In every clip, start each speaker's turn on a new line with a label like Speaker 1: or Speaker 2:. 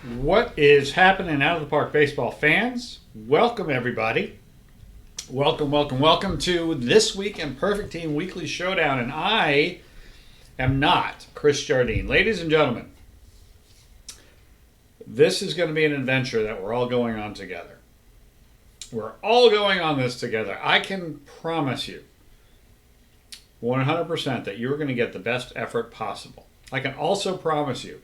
Speaker 1: What is happening out of the park, baseball fans? Welcome, everybody. Welcome to This Week in Perfect Team Weekly Showdown. And I am not Chris Jardine. Ladies and gentlemen, this is going to be an adventure that we're all going on together. We're all going on this together. I can promise you 100% that you're going to get the best effort possible. I can also promise you,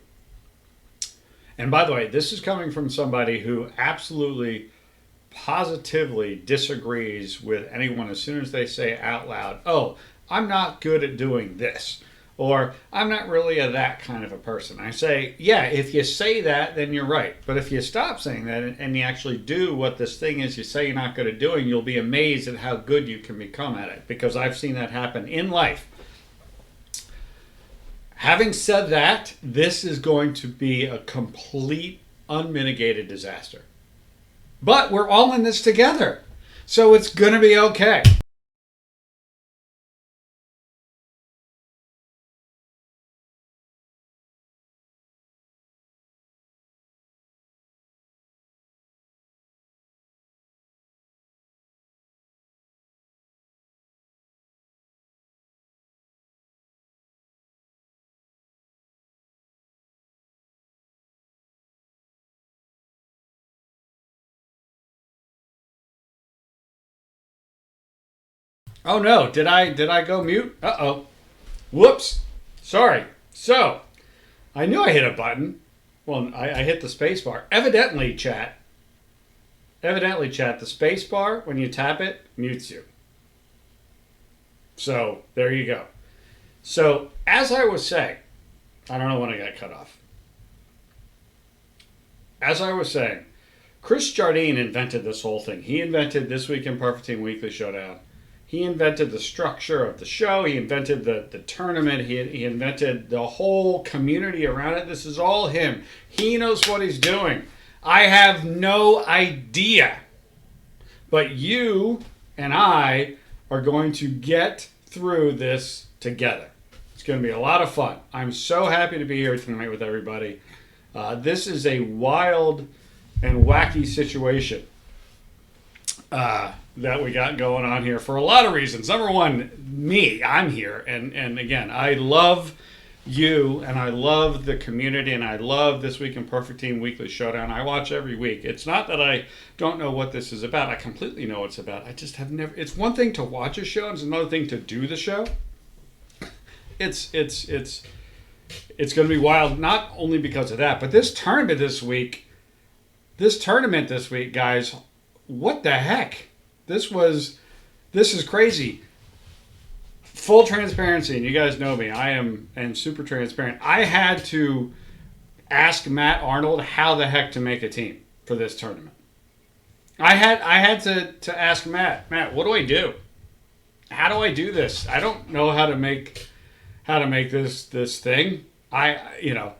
Speaker 1: and by the way, this is coming from somebody who absolutely, positively disagrees with anyone as soon as they say out loud, oh, I'm not good at doing this, or I'm not really that kind of a person. I say, yeah, if you say that, then you're right. But if you stop saying that and you actually do what this thing is you say you're not good at doing, you'll be amazed at how good you can become at it, because I've seen that happen in life. Having said that, this is going to be a complete, unmitigated disaster. But we're all in this together, so it's going to be okay. Oh no, did I go mute? Uh-oh. Whoops. Sorry. So, I knew I hit a button. Well, I hit the space bar. Evidently, chat, the space bar, when you tap it, mutes you. So, there you go. So, as I was saying, I don't know when I got cut off. As I was saying, Chris Jardine invented this whole thing. He invented This Week in Perfect Team Weekly Showdown. He invented the structure of the show. He invented the tournament. He invented the whole community around it. This is all him. He knows what he's doing. I have no idea. But you and I are going to get through this together. It's going to be a lot of fun. I'm so happy to be here tonight with everybody. This is a wild and wacky situation that we got going on here for a lot of reasons. Number one, I'm here. And again, I love you, and I love the community, and I love This Week in Perfect Team Weekly Showdown. I watch every week. It's not that I don't know what this is about. I completely know what it's about. I just have never... It's one thing to watch a show, and it's another thing to do the show. It's going to be wild, not only because of that, but this tournament this week, guys, what the heck? This is crazy. Full transparency, and you guys know me. I am super transparent. I had to ask Matt Arnold how the heck to make a team for this tournament. I had to ask Matt, what do I do? How do I do this? I don't know how to make this thing.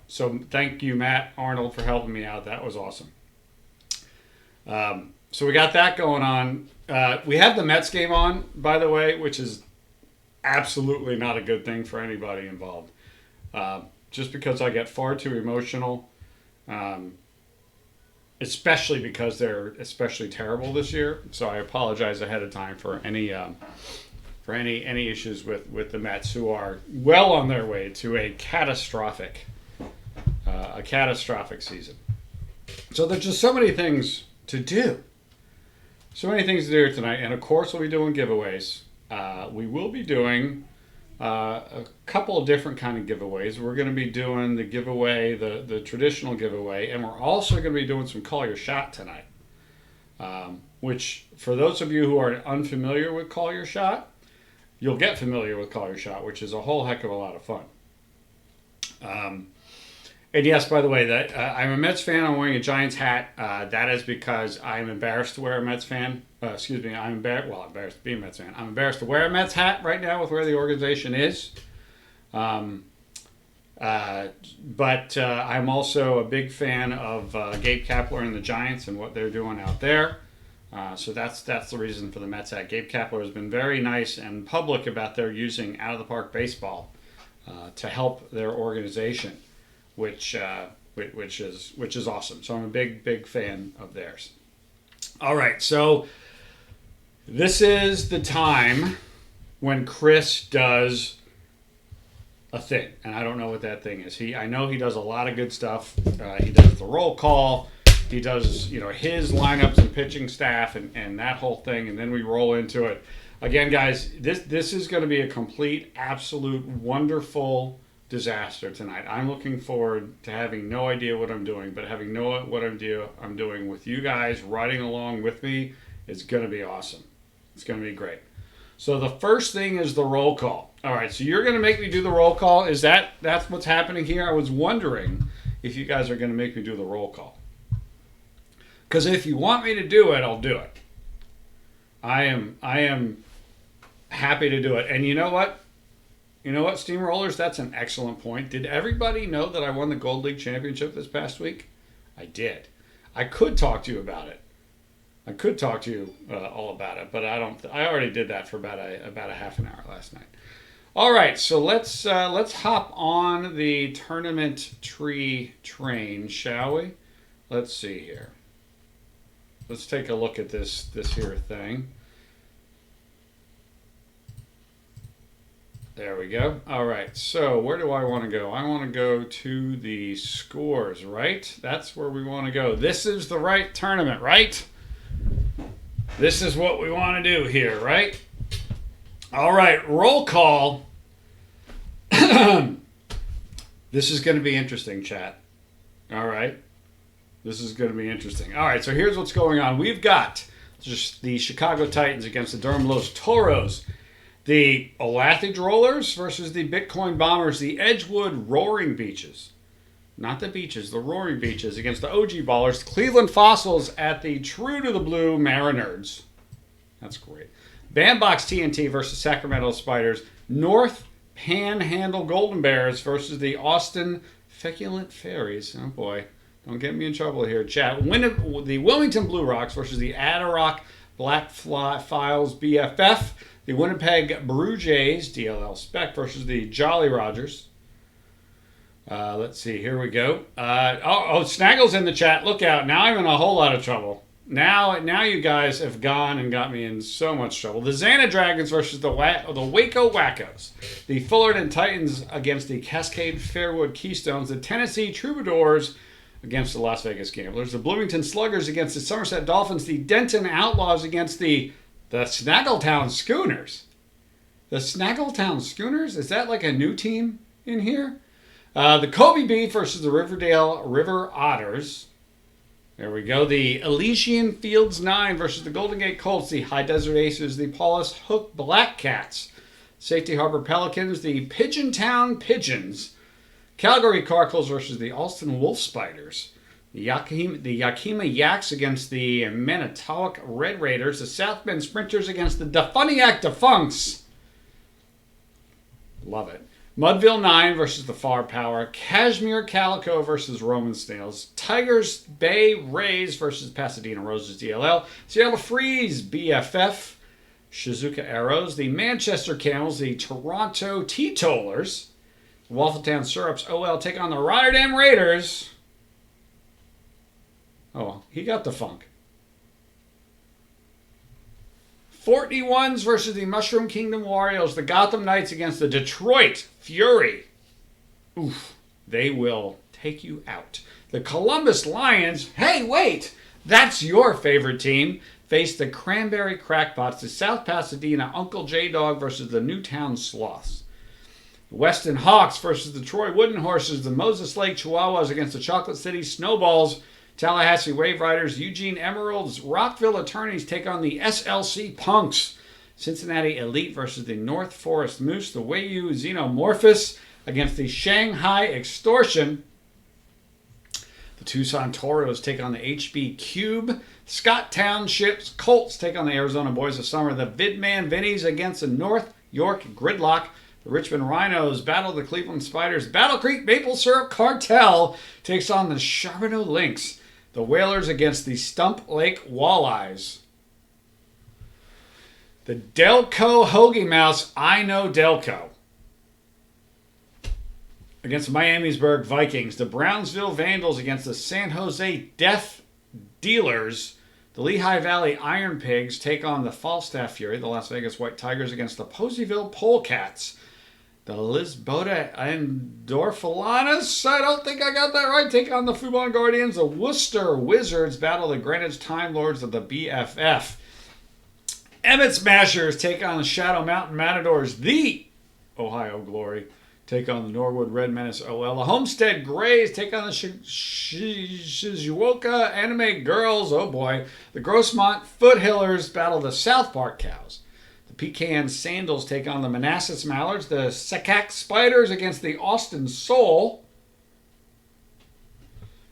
Speaker 1: So thank you, Matt Arnold, for helping me out. That was awesome. So we got that going on. We have the Mets game on, by the way, which is absolutely not a good thing for anybody involved. Just because I get far too emotional, especially because they're especially terrible this year. So I apologize ahead of time for any issues with the Mets, who are well on their way to a catastrophic season. So there's just so many things to do. So many things to do tonight, and of course we'll be doing giveaways. We will be doing a couple of different kind of giveaways. We're going to be doing the giveaway, the traditional giveaway, and we're also going to be doing some Call Your Shot tonight. Which, for those of you who are unfamiliar with Call Your Shot, you'll get familiar with Call Your Shot, which is a whole heck of a lot of fun. And yes, by the way, that I'm a Mets fan. I'm wearing a Giants hat. That is because I'm embarrassed to wear a Mets fan. I'm embarrassed to be a Mets fan. I'm embarrassed to wear a Mets hat right now with where the organization is. But I'm also a big fan of Gabe Kapler and the Giants and what they're doing out there. So that's the reason for the Mets hat. Gabe Kapler has been very nice and public about their using out of the park baseball to help their organization, which which is awesome. So I'm a big fan of theirs. All right, so this is the time when Chris does a thing, and I don't know what that thing is. I know he does a lot of good stuff. He does the roll call. He does, his lineups and pitching staff and that whole thing, and then we roll into it. Again, guys, this is going to be a complete, absolute, wonderful disaster tonight. I'm looking forward to having no idea what I'm doing, but having what I'm doing with you guys, riding along with me, is going to be awesome. It's going to be great. So the first thing is the roll call. All right, so you're going to make me do the roll call. That's what's happening here? I was wondering if you guys are going to make me do the roll call. Because if you want me to do it, I'll do it. I am happy to do it. And you know what? Steamrollers? That's an excellent point. Did everybody know that I won the Gold League Championship this past week? I did. I could talk to you about it. I could talk to you all about it, but I don't. I already did that for about a half an hour last night. All right, so let's hop on the tournament tree train, shall we? Let's see here. Let's take a look at this here thing. There we go. All right, so where do I want to go? I want to go to the scores, right? That's where we want to go. This is the right tournament, right? This is what we want to do here, right? All right, roll call. This is going to be interesting, chat. All right. This is going to be interesting. All right, so here's what's going on. We've got just the Chicago Titans against the Durham Los Toros, the Olathe Rollers versus the Bitcoin Bombers, the Edgewood Roaring Beaches. Not the beaches, the Roaring Beaches against the OG Ballers, the Cleveland Fossils at the True to the Blue Mariners. That's great. Bandbox TNT versus Sacramento Spiders, North Panhandle Golden Bears versus the Austin Feculent Fairies. Oh boy. Don't get me in trouble here, chat. The Wilmington Blue Rocks versus the Adirondack Black Files BFF. The Winnipeg Blue Jays, DLL Spec, versus the Jolly Rogers. Let's see. Here we go. Snaggle's in the chat. Look out. Now I'm in a whole lot of trouble. Now you guys have gone and got me in so much trouble. The Xana Dragons versus the Waco Wackos. The Fullerton Titans against the Cascade Fairwood Keystones. The Tennessee Troubadours against the Las Vegas Gamblers. The Bloomington Sluggers against the Somerset Dolphins. The Denton Outlaws against the Snaggletown Schooners. The Snaggletown Schooners? Is that like a new team in here? The Kobe Beef versus the Riverdale River Otters. There we go. The Elysian Fields 9 versus the Golden Gate Colts. The High Desert Aces. The Paulus Hook Black Cats. Safety Harbor Pelicans. The Pigeontown Pigeons. Calgary Carcals versus the Alston Wolf Spiders. The Yakima Yaks against the Manitowoc Red Raiders. The South Bend Sprinters against the Defuniac Defunks. Love it. Mudville 9 versus the Far Power. Cashmere Calico versus Roman Snails. Tigers Bay Rays versus Pasadena Roses DLL. Seattle Freeze BFF. Shizuka Arrows. The Manchester Camels. The Toronto Teetotalers. Waffletown Syrups OL take on the Rotterdam Raiders. Oh, he got the funk. 41s versus the Mushroom Kingdom Warriors. The Gotham Knights against the Detroit Fury. Oof, they will take you out. The Columbus Lions. Hey, wait, that's your favorite team. Face the Cranberry Crackpots. The South Pasadena Uncle J-Dog versus the Newtown Sloths. Weston Hawks versus the Troy Wooden Horses. The Moses Lake Chihuahuas against the Chocolate City Snowballs. Tallahassee Wave Riders. Eugene Emeralds. Rockville Attorneys take on the SLC Punks. Cincinnati Elite versus the North Forest Moose. The Wayu Xenomorphous against the Shanghai Extortion. The Tucson Toros take on the HB Cube. Scott Townships Colts take on the Arizona Boys of Summer. The Vidman Vinnies against the North York Gridlock. The Richmond Rhinos battle the Cleveland Spiders. Battle Creek Maple Syrup Cartel takes on the Charbonneau Lynx. The Whalers against the Stump Lake Walleyes. The Delco Hoagie Mouse. I know Delco. against the Miamisburg Vikings. The Brownsville Vandals against the San Jose Death Dealers. The Lehigh Valley Iron Pigs take on the Falstaff Fury. The Las Vegas White Tigers against the Poseyville Polecats. The Lisboeta Endorphalanas, I don't think I got that right, take on the Fubon Guardians. The Worcester Wizards battle the Greenwich Time Lords of the BFF. Emmett Smashers take on the Shadow Mountain Matadors. The Ohio Glory take on the Norwood Red Menace OL. The Homestead Grays take on the Shizuoka Anime Girls. Oh boy. The Grossmont Foothillers battle the South Park Cows. The Pecan Sandals take on the Manassas Mallards. The Sakak Spiders against the Austin Soul.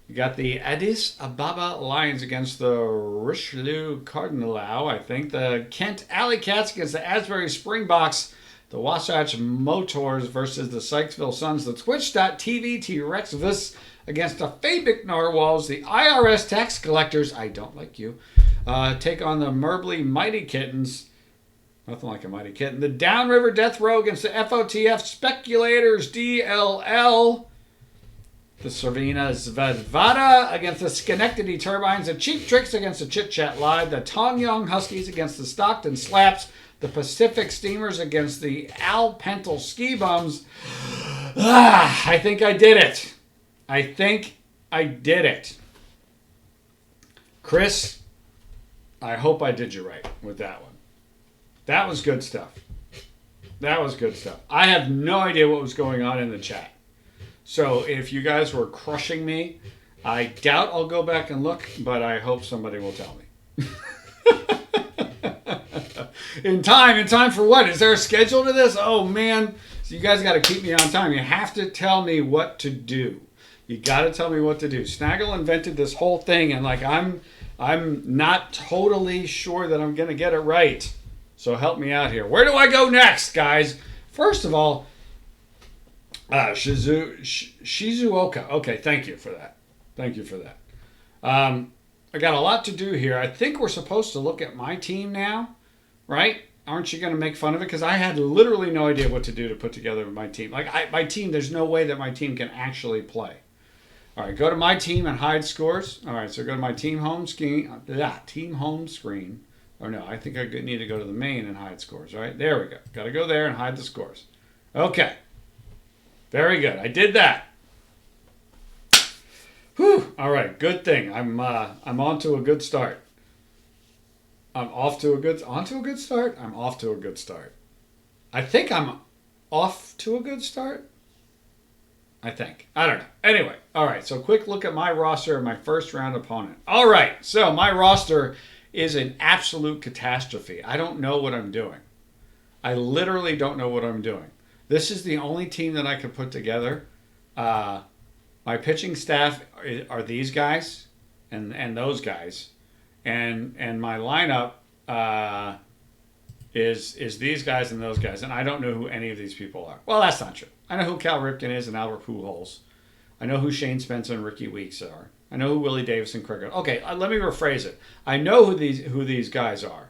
Speaker 1: You got the Addis Ababa Lions against the Richelieu Cardinalao, I think. The Kent Alley Cats against the Asbury Springboks. The Wasatch Motors versus the Sykesville Suns. The Twitch.tv T-Rexvis against the Fabic Narwhals. The IRS Tax Collectors, I don't like you, take on the Merbley Mighty Kittens. Nothing like a Mighty Kitten. The Downriver Death Row against the FOTF Speculators DLL. The Servina Zvadvada against the Schenectady Turbines. The Cheap Tricks against the Chit Chat Live. The Tongyong Huskies against the Stockton Slaps. The Pacific Steamers against the Al Pentel Ski Bums. I think I did it. I think I did it. Chris, I hope I did you right with that one. That was good stuff. That was good stuff. I have no idea what was going on in the chat. So if you guys were crushing me, I doubt I'll go back and look, but I hope somebody will tell me. In time for what? Is there a schedule to this? Oh man, so you guys got to keep me on time. You have to tell me what to do. You got to tell me what to do. Snaggle invented this whole thing, and like I'm not totally sure that I'm gonna get it right. So help me out here. Where do I go next, guys? First of all, Shizuoka. Okay, thank you for that. Thank you for that. I got a lot to do here. I think we're supposed to look at my team now, right? Aren't you going to make fun of it? Because I had literally no idea what to do to put together my team. Like my team, there's no way that my team can actually play. All right, go to my team and hide scores. All right, so go to my team home screen. Team home screen. Or no, I think I need to go to the main and hide scores, right? There we go. Got to go there and hide the scores. Okay. Very good. I did that. Whew. All right. Good thing. I'm on to a good start. I'm off to a good start. I'm off to a good start. I think I'm off to a good start. I think. I don't know. Anyway. All right. So quick look at my roster of my first round opponent. All right. So my roster is an absolute catastrophe. I don't know what I'm doing. I literally don't know what I'm doing. This is the only team that I could put together. My pitching staff are these guys and those guys. And my lineup is these guys and those guys. And I don't know who any of these people are. Well, that's not true. I know who Cal Ripken is and Albert Pujols. I know who Shane Spencer and Ricky Weeks are. I know who Willie Davis and Craig are. Okay, let me rephrase it. I know who these guys are.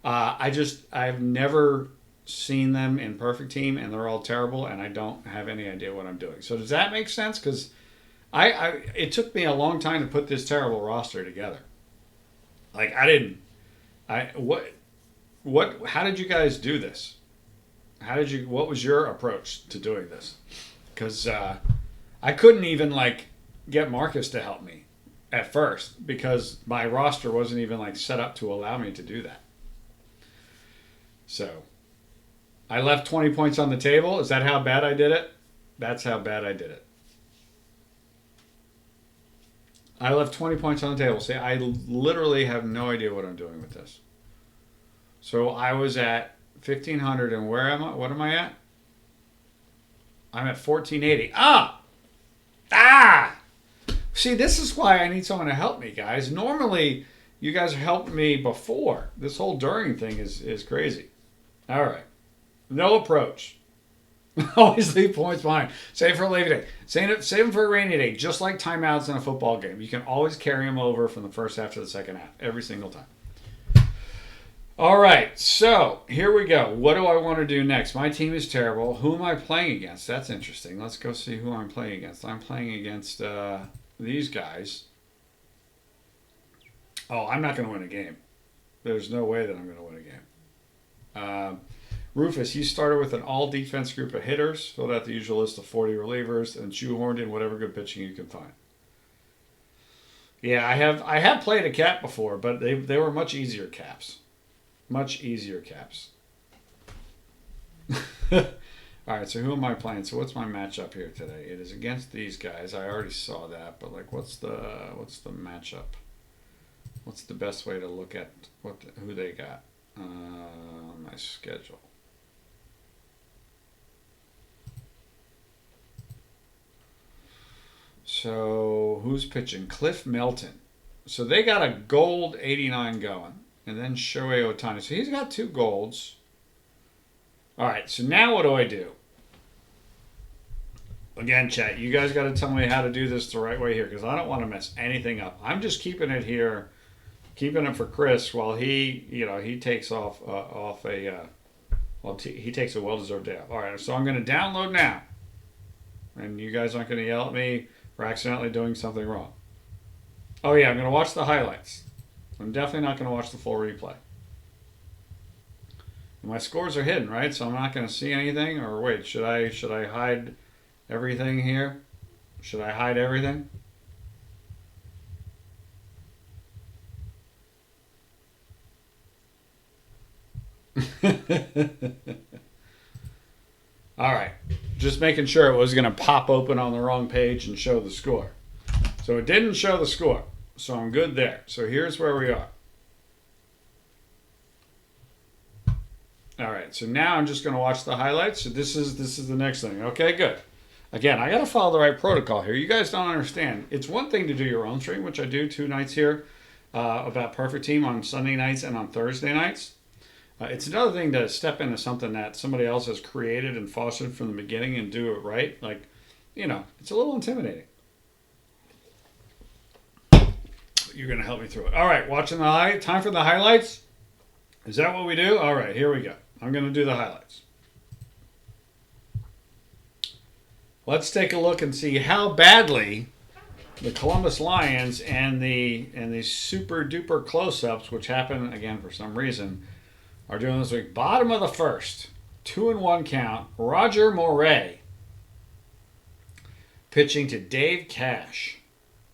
Speaker 1: I've never seen them in Perfect Team, and they're all terrible, and I don't have any idea what I'm doing. So does that make sense? Because it took me a long time to put this terrible roster together. Like how did you guys do this? What was your approach to doing this? Because I couldn't even get Marcus to help me at first because my roster wasn't even set up to allow me to do that. So I left 20 points on the table. Is that how bad I did it? That's how bad I did it. I left 20 points on the table. See, I literally have no idea what I'm doing with this. So I was at 1,500, and where am I? What am I at? I'm at 1,480. See, this is why I need someone to help me, guys. Normally, you guys helped me before. This whole during thing is crazy. All right. No approach. Always leave points behind. Save for a rainy day. Save them for a rainy day, just like timeouts in a football game. You can always carry them over from the first half to the second half, every single time. All right, so here we go. What do I want to do next? My team is terrible. Who am I playing against? That's interesting. Let's go see who I'm playing against. I'm playing against these guys. Oh, I'm not going to win a game. There's no way that I'm going to win a game. Rufus, you started with an all-defense group of hitters, filled out the usual list of 40 relievers, and shoehorned in whatever good pitching you can find. Yeah, I have played a cap before, but they were much easier caps. Much easier caps. All right, so who am I playing? So what's my matchup here today? It is against these guys. I already saw that, but like, what's the matchup? What's the best way to look at who they got on my schedule? So who's pitching? Cliff Melton. So they got a gold 89 going. And then Shohei Ohtani. So he's got 2 golds. All right, so now what do I do? Again, chat, you guys got to tell me how to do this the right way here because I don't want to mess anything up. I'm just keeping it here, keeping it for Chris while he takes he takes a well-deserved day off. All right, so I'm going to download now. And you guys aren't going to yell at me for accidentally doing something wrong. Oh, yeah, I'm going to watch the highlights. I'm definitely not going to watch the full replay. My scores are hidden, right? So I'm not going to see anything. Or wait, should I hide everything here? Should I hide everything? All right. Just making sure it was going to pop open on the wrong page and show the score. So it didn't show the score. So I'm good there. So here's where we are. All right. So now I'm just going to watch the highlights. So this is the next thing. Okay, good. Again, I got to follow the right protocol here. You guys don't understand. It's one thing to do your own stream, which I do 2 nights here about Perfect Team on Sunday nights and on Thursday nights. It's another thing to step into something that somebody else has created and fostered from the beginning and do it right. Like, it's a little intimidating. You're going to help me through it. All right, watching the time for the highlights. Is that what we do? All right, here we go. I'm going to do the highlights. Let's take a look and see how badly the Columbus Lions and the super duper close-ups, which happen again for some reason, are doing this week. Bottom of the first, 2-1 count. Roger Moret pitching to Dave Cash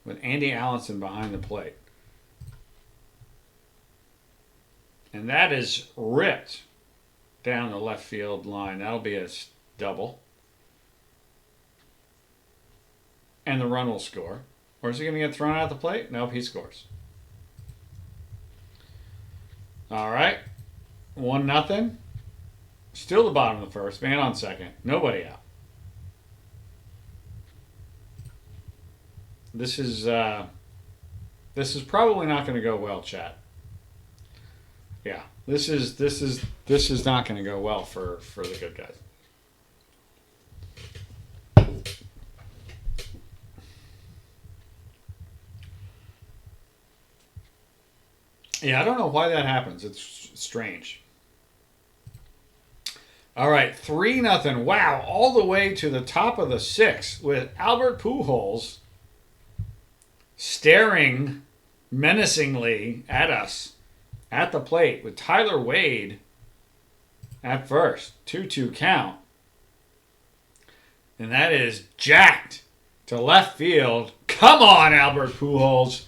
Speaker 1: with Andy Allenson behind the plate. And that is ripped down the left field line. That'll be a double. And the run will score. Or is he going to get thrown out the plate? Nope, he scores. All right. 1-0. Still the bottom of the first. Man on second. Nobody out. This is probably not going to go well, chat. Yeah, this is not going to go well for the good guys. Yeah, I don't know why that happens. It's strange. All right, 3-0. Wow, all the way to the top of the 6th with Albert Pujols staring menacingly at us at the plate with Tyler Wade at first. 2-2 count. And that is jacked to left field. Come on, Albert Pujols.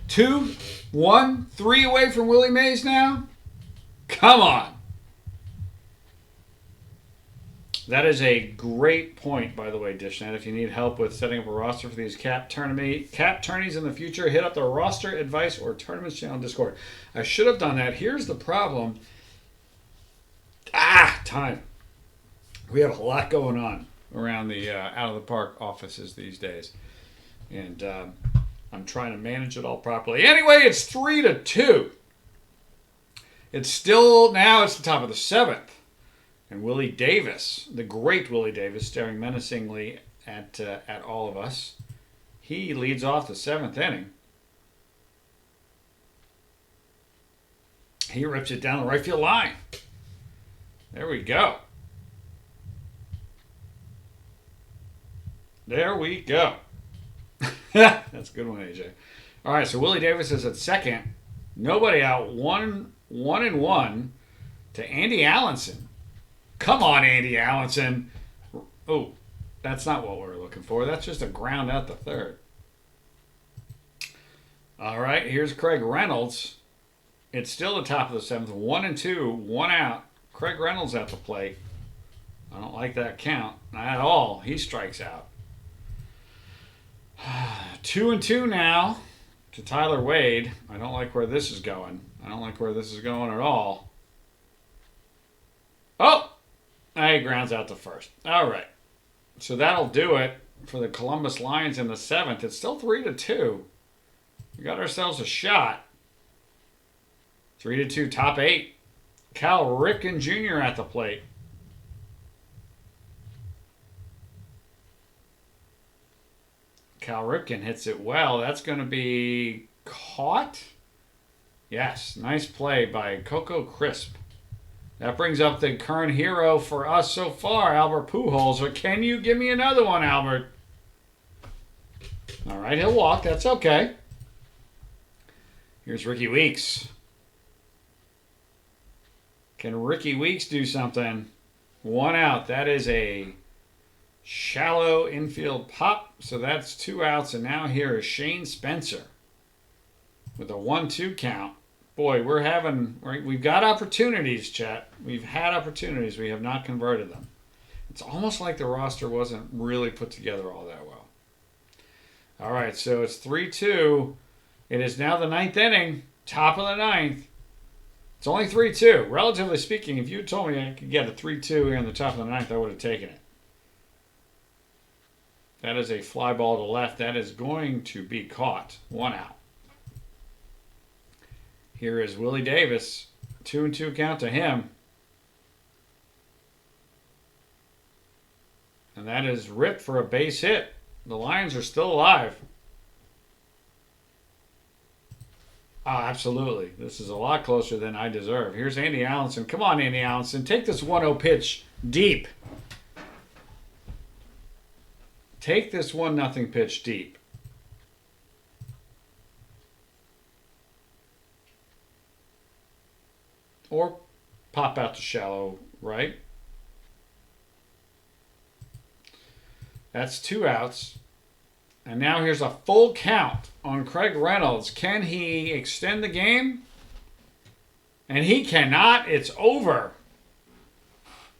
Speaker 1: 2-1, 3 away from Willie Mays now? Come on. That is a great point, by the way, DishNet. If you need help with setting up a roster for these cap tourneys in the future, hit up the roster advice or tournaments channel Discord. I should have done that. Here's the problem. Time. We have a lot going on around the out of the park offices these days, and I'm trying to manage it all properly. Anyway, it's 3-2. It's still now. It's the top of the 7th. And Willie Davis, the great Willie Davis, staring menacingly at all of us. He leads off the 7th inning. He rips it down the right field line. There we go. There we go. That's a good one, AJ. All right, so Willie Davis is at second. Nobody out. 1-1 to Andy Allenson. Come on, Andy Allenson. Oh, that's not what we were looking for. That's just a ground out the third. All right, here's Craig Reynolds. It's still the top of the seventh. 1-2, 1 out. Craig Reynolds at the plate. I don't like that count. Not at all. He strikes out. 2-2 now to Tyler Wade. I don't like where this is going. I don't like where this is going at all. Oh! He grounds out to first. All right. So that'll do it for the Columbus Lions in the seventh. It's still 3-2. We got ourselves a shot. 3-2, top 8. Cal Ripken Jr. at the plate. Cal Ripken hits it well. That's going to be caught. Yes, nice play by Coco Crisp. That brings up the current hero for us so far, Albert Pujols. Or can you give me another one, Albert? All right, he'll walk. That's okay. Here's Ricky Weeks. Can Ricky Weeks do something? 1 out. That is a shallow infield pop. So that's 2 outs. And now here is Shane Spencer with a 1-2 count. Boy, we've got opportunities, chat. We've had opportunities. We have not converted them. It's almost like the roster wasn't really put together all that well. All right, so it's 3-2. It is now the 9th inning, top of the 9th. It's only 3-2. Relatively speaking, if you had told me I could get a 3-2 here in the top of the 9th, I would have taken it. That is a fly ball to left. That is going to be caught. 1 out. Here is Willie Davis. 2-2 count to him. And that is ripped for a base hit. The Lions are still alive. Oh, absolutely. This is a lot closer than I deserve. Here's Andy Allenson. Come on, Andy Allenson. Take this 1-0 pitch deep. Take this 1-0 pitch deep. Or pop out to shallow right. That's 2 outs. And now here's a full count on Craig Reynolds. Can he extend the game? And he cannot. It's over.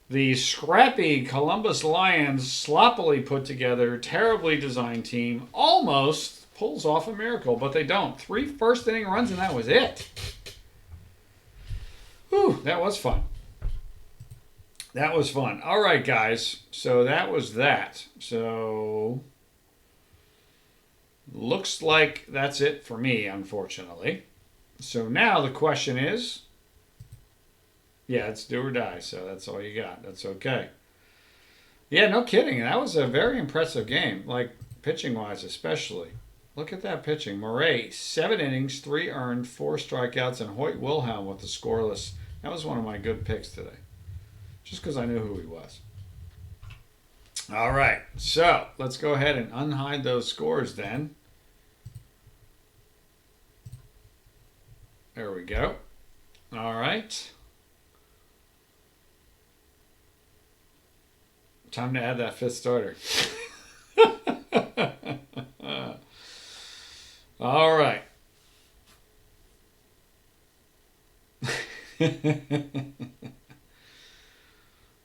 Speaker 1: The scrappy Columbus Lions, sloppily put together, terribly designed team, almost pulls off a miracle, but they don't. 3 first-inning runs, and that was it. Whew, that was fun. That was fun. All right, guys. So that was that. So looks like that's it for me, unfortunately. So now the question is, yeah, it's do or die. So that's all you got. That's okay. Yeah, no kidding. That was a very impressive game, like pitching-wise especially. Look at that pitching. Murray, 7 innings, 3 earned, 4 strikeouts, and Hoyt Wilhelm with the scoreless. That was one of my good picks today, just because I knew who he was. All right, so let's go ahead and unhide those scores then. There we go. All right. Time to add that 5th starter. All right.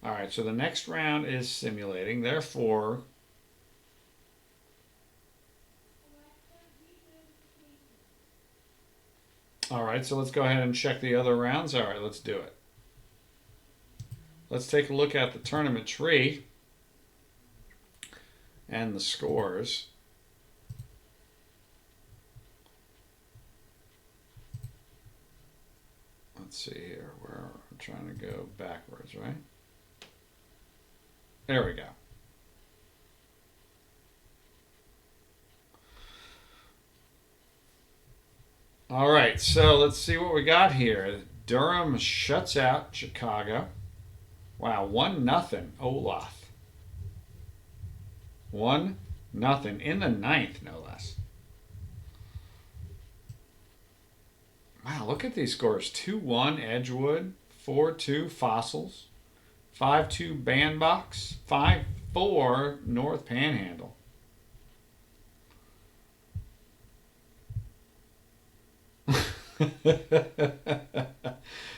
Speaker 1: All right, so the next round is simulating. Therefore, all right, so let's go ahead and check the other rounds. All right, let's do it. Let's take a look at the tournament tree and the scores. Let's see here. I'm trying to go backwards, right? There we go. All right, so let's see what we got here. Durham shuts out Chicago. Wow, 1-0 Olaf. 1-0 in the 9th, no less. Wow, look at these scores. 2-1 Edgewood, 4-2 Fossils, 5-2 Bandbox, 5-4 North Panhandle.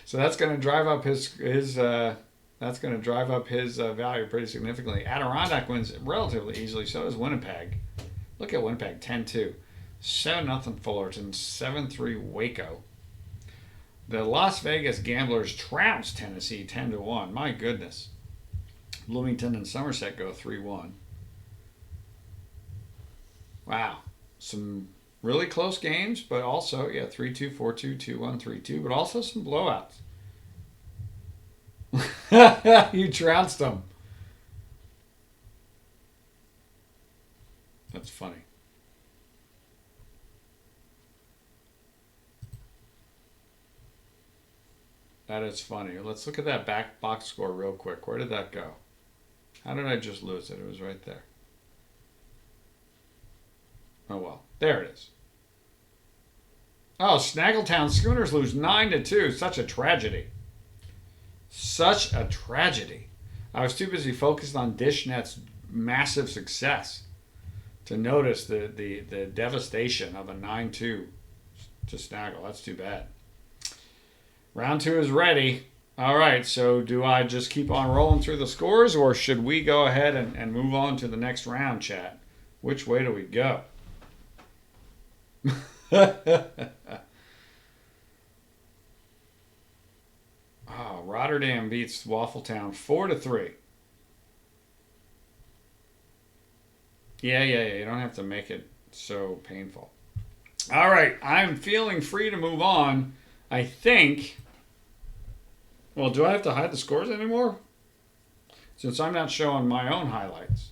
Speaker 1: So that's going to drive up his value pretty significantly. Adirondack wins relatively easily. So does Winnipeg. Look at Winnipeg, 10-2. 7-0 Fullerton, 7-3 Waco. The Las Vegas Gamblers trounced Tennessee 10-1. My goodness. Bloomington and Somerset go 3-1. Wow. Some really close games, but also, 3-2, 4-2, 2-1, 3-2, but also some blowouts. You trounced them. That's funny. That is funny. Let's look at that back box score real quick. Where did that go? How did I just lose it? It was right there. Oh, well. There it is. Oh, Snaggletown Schooners lose 9-2. Such a tragedy. Such a tragedy. I was too busy focused on DishNet's massive success to notice the devastation of a 9-2 to Snaggle. That's too bad. Round 2 is ready. All right, so do I just keep on rolling through the scores, or should we go ahead and move on to the next round, chat? Which way do we go? Oh, Rotterdam beats Waffletown 4-3. Yeah. You don't have to make it so painful. All right, I'm feeling free to move on. I think. Well, do I have to hide the scores anymore? Since I'm not showing my own highlights.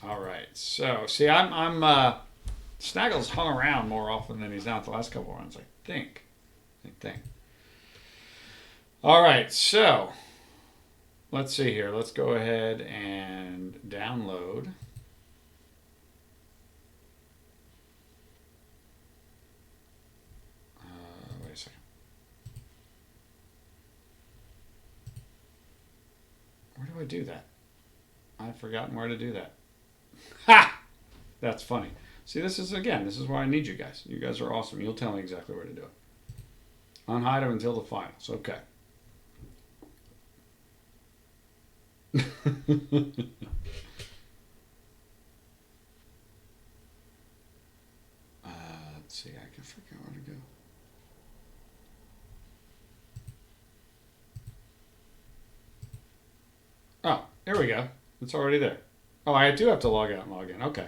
Speaker 1: All right. So, see, I'm Snaggle's hung around more often than he's not the last couple runs, I think. All right. So, let's see here. Let's go ahead and download. Wait a second. Where do I do that? I've forgotten where to do that. Ha! That's funny. See, this is why I need you guys. You guys are awesome. You'll tell me exactly where to do it. Unhide them until the finals. Okay. Let's see. I can figure out where to go. Oh, there we go. It's already there. Oh, I do have to log out and log in. Okay.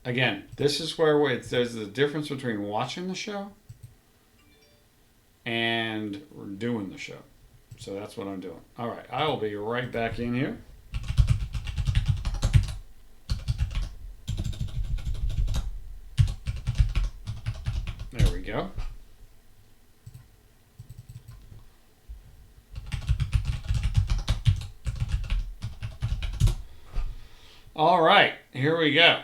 Speaker 1: Again, this is where there's the difference between watching the show and doing the show. So that's what I'm doing. All right. I will be right back in here. There we go. All right, here we go.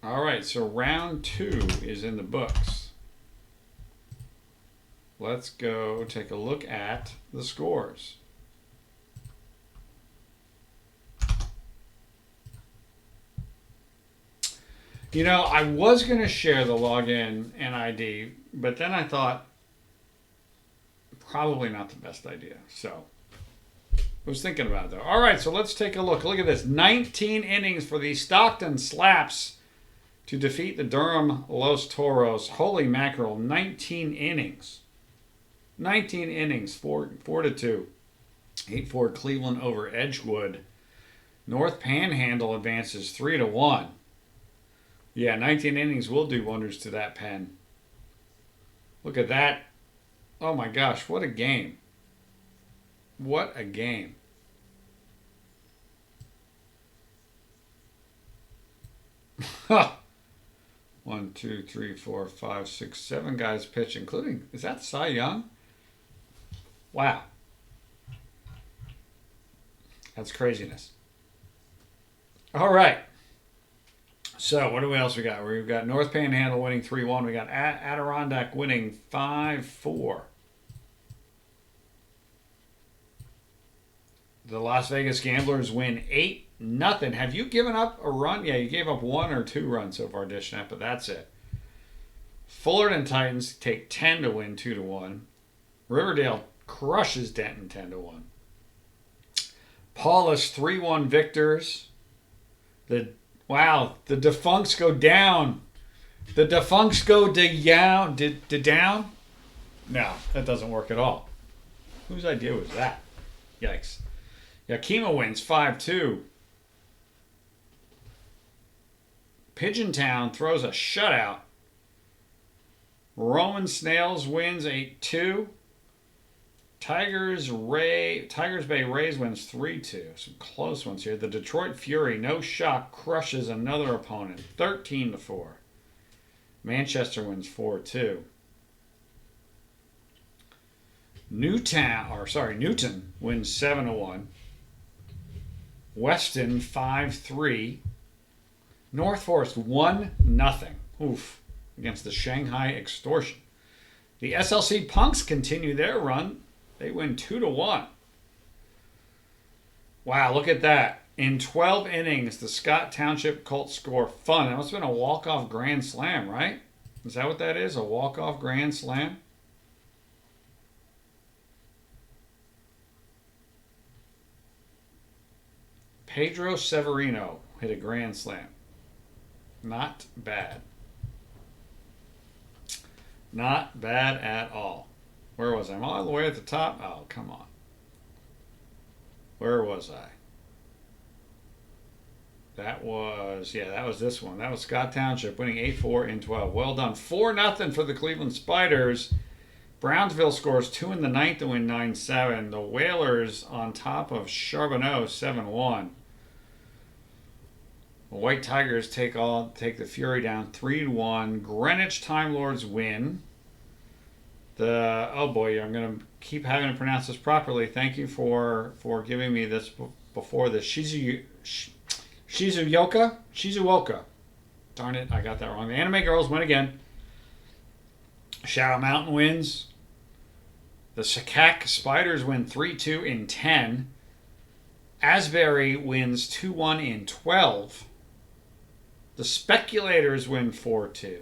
Speaker 1: All right, so round 2 is in the books. Let's go take a look at the scores. You know, I was going to share the login and ID, but then I thought probably not the best idea. So I was thinking about it, though. All right, so let's take a look. Look at this. 19 innings for the Stockton Slaps to defeat the Durham Los Toros. Holy mackerel, 19 innings. 19 innings, 4-2. 8-4 Cleveland over Edgewood. North Panhandle advances 3-1. Yeah, 19 innings will do wonders to that pen. Look at that. Oh my gosh, what a game. What a game. Ha! 1, 2, 3, 4, 5, 6, 7 guys pitch, including, is that Cy Young? Wow. That's craziness. All right. So, what else we got? We've got North Panhandle winning 3-1. We got Adirondack winning 5-4. The Las Vegas Gamblers win 8-0. Have you given up a run? Yeah, you gave up 1 or 2 runs so far, Dishnet, but that's it. Fullerton Titans take 10 to win 2-1. Riverdale crushes Denton 10-1. Paulus 3-1 victors. The defuncts go down. The defuncts go down. Down? No, that doesn't work at all. Whose idea was that? Yikes. Yakima wins 5-2. Pigeontown throws a shutout. Roman Snails wins 8-2. Tigers Bay Rays wins 3-2. Some close ones here. The Detroit Fury, no shock, crushes another opponent 13-4. Manchester wins 4-2. Newton wins 7-1. Weston 5-3. North Forest 1-0. Oof. Against the Shanghai Extortion. The SLC Punks continue their run. They win 2-1. Wow, look at that. In 12 innings, the Scott Township Colts score fun. That must have been a walk-off grand slam, right? Is that what that is? A walk-off grand slam? Pedro Severino hit a grand slam. Not bad. Not bad at all. Where was I? I'm all the way at the top. Oh, come on. Where was I? That was this one. That was Scott Township winning 8-4 in 12. Well done. 4-0 for the Cleveland Spiders. Brownsville scores 2 in the ninth to win 9-7. The Whalers on top of Charbonneau 7-1. The White Tigers take the Fury down 3-1. Greenwich Time Lords win. I'm going to keep having to pronounce this properly. Thank you for giving me this before this. Shizuoka. Darn it, I got that wrong. The Anime Girls win again. Shadow Mountain wins. The Sakak Spiders win 3-2 in 10. Asbury wins 2-1 in 12. The Speculators win 4-2.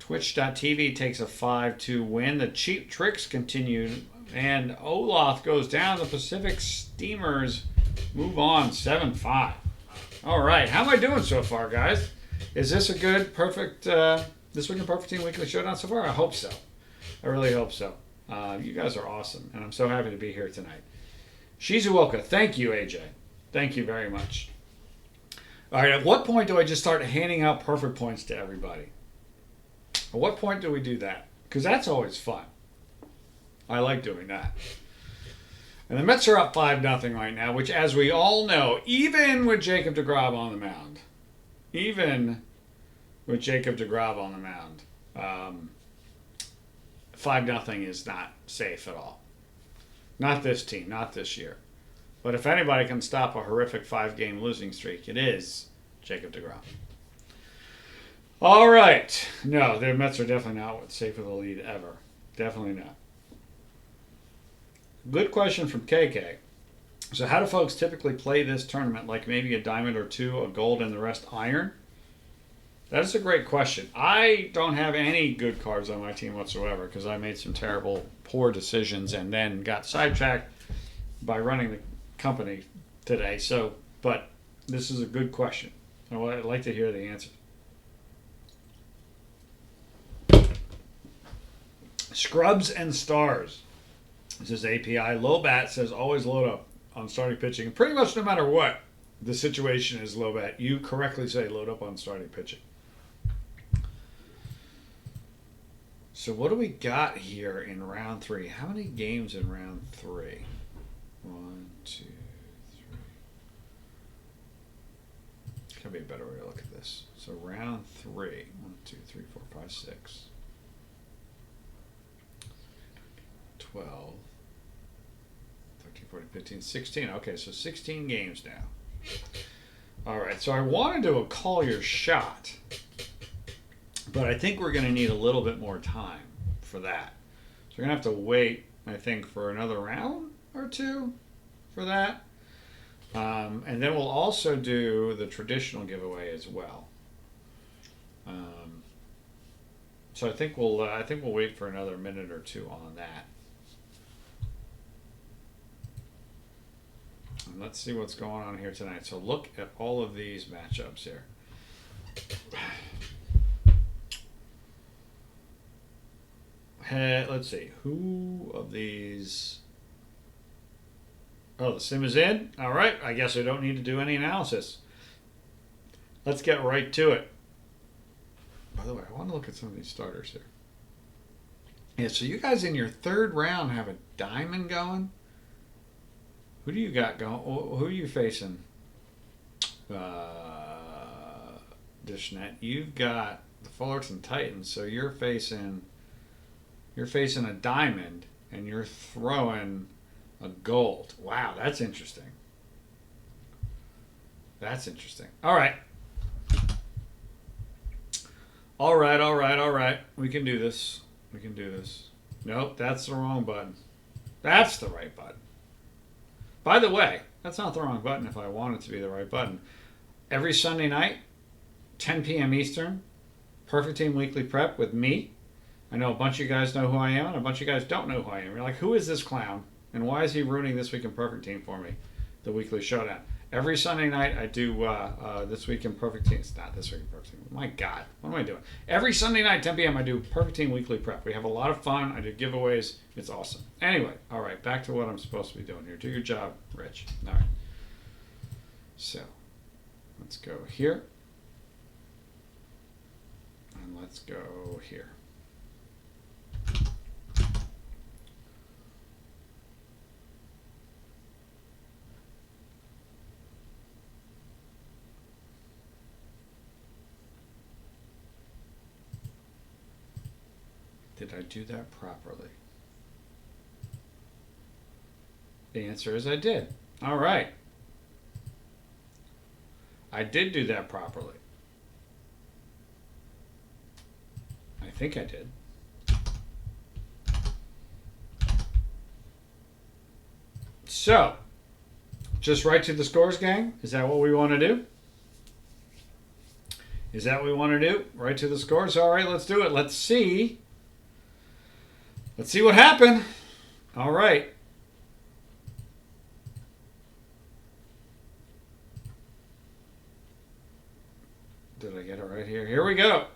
Speaker 1: Twitch.tv takes a 5-2 win. The Cheap Tricks continue. And Olaf goes down. The Pacific Steamers move on 7-5. All right. How am I doing so far, guys? Is this a good, perfect, This Week in Perfect Team Weekly Showdown so far? I hope so. I really hope so. You guys are awesome. And I'm so happy to be here tonight. Shizuoka. Thank you, AJ. Thank you very much. All right. At what point do I just start handing out perfect points to everybody? At what point do we do that? Because that's always fun. I like doing that. And the Mets are up 5-0 right now, which, as we all know, even with Jacob deGrom on the mound, 5-0 is not safe at all. Not this team, not this year. But if anybody can stop a horrific 5-game losing streak, it is Jacob deGrom. All right. No, the Mets are definitely not safe with a lead ever. Definitely not. Good question from KK. So how do folks typically play this tournament? Like maybe a diamond or two, a gold, and the rest iron? That is a great question. I don't have any good cards on my team whatsoever because I made some terrible, poor decisions and then got sidetracked by running the company today. But this is a good question. I'd like to hear the answer. Scrubs and Stars. This is API. Low bat says always load up on starting pitching. Pretty much no matter what. The situation is low bat. You correctly say load up on starting pitching. So what do we got here in round 3? How many games in round 3? 1, 2, 3. There's gotta be a better way to look at this. So round 3. 1, 2, 3, 4, 5, 6. 12. 13, 14, 15, 16. Okay, so 16 games now. All right, so I want to do a call your shot, but I think we're going to need a little bit more time for that. So we're going to have to wait, I think, for another round or 2 for that. And then we'll also do the traditional giveaway as well. So I think we'll wait for another minute or 2 on that. And let's see what's going on here tonight. So look at all of these matchups here. Let's see. Who of these... Oh, the sim is in? All right. I guess I don't need to do any analysis. Let's get right to it. By the way, I want to look at some of these starters here. Yeah, so you guys in your 3rd round have a diamond going? Who do you got going? Who are you facing? Dishnet. You've got the Fullerton Titans, so you're facing a diamond, and you're throwing a gold. Wow, that's interesting. That's interesting. All right. All right. We can do this. Nope, that's the wrong button. That's the right button. By the way, that's not the wrong button if I want it to be the right button. Every Sunday night, 10 p.m. Eastern, Perfect Team Weekly Prep with me. I know a bunch of you guys know who I am, and a bunch of you guys don't know who I am. You're like, who is this clown? And why is he ruining This Week in Perfect Team for me? The weekly showdown. Every Sunday night, I do This Week in Perfect Team. It's not This Week in Perfect Team. My God, what am I doing? Every Sunday night, 10 p.m., I do Perfect Team Weekly Prep. We have a lot of fun. I do giveaways. It's awesome. Anyway, all right, back to what I'm supposed to be doing here. Do your job, Rich. All right. So, let's go here. And let's go here. Did I do that properly? The answer is I did. All right. I did do that properly. I think I did. So, just right to the scores, gang? Is that what we want to do? Is that what we want to do? Right to the scores? All right, let's do it. Let's see. Let's see what happened. All right. Did I get it right here? Here we go.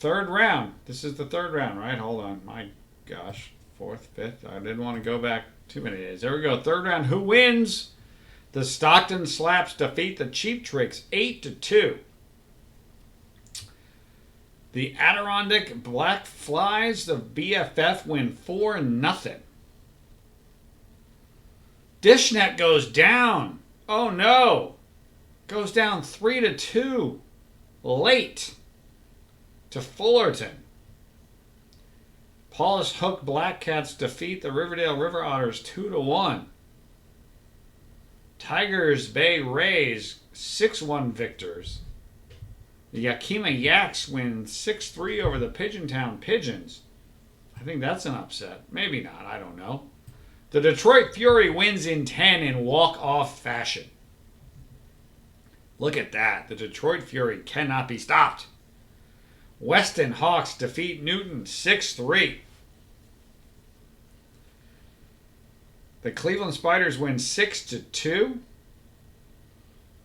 Speaker 1: 3rd round. This is the 3rd round, right? Hold on. My gosh. 4th, 5th. I didn't want to go back too many days. There we go. 3rd round. Who wins? The Stockton Slaps defeat the Cheap Tricks 8-2. The Adirondack Black Flies, the BFF, win 4-0. Dishnet goes down. Oh no. Goes down 3-2. Late to Fullerton. Paulus Hook Black Cats defeat the Riverdale River Otters 2-1. Tigers Bay Rays 6-1 victors. The Yakima Yaks win 6-3 over the Pigeontown Pigeons. I think that's an upset. Maybe not. I don't know. The Detroit Fury wins in 10 in walk-off fashion. Look at that. The Detroit Fury cannot be stopped. Weston Hawks defeat Newton 6-3. The Cleveland Spiders win 6-2.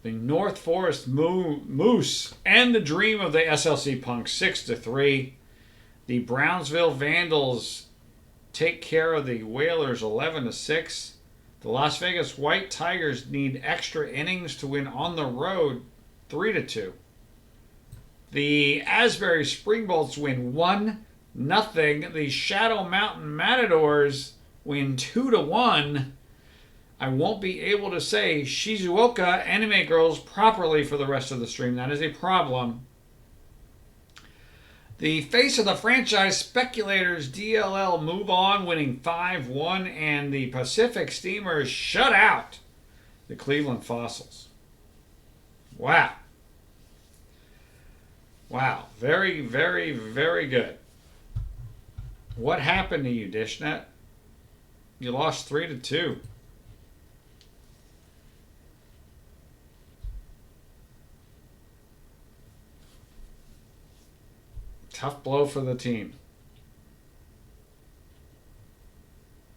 Speaker 1: The North Forest Moose and the Dream of the SLC Punks 6-3. The Brownsville Vandals take care of the Whalers 11-6. The Las Vegas White Tigers need extra innings to win on the road 3-2. The Asbury Springbolts win 1-0. The Shadow Mountain Matadors win 2-1. I won't be able to say Shizuoka Anime Girls properly for the rest of the stream. That is a problem. The face of the franchise, Speculators DLL, move on, winning 5-1, and the Pacific Steamers shut out the Cleveland Fossils. Wow. Wow. Very, very, very good. What happened to you, DishNet? You lost 3-2. Tough blow for the team.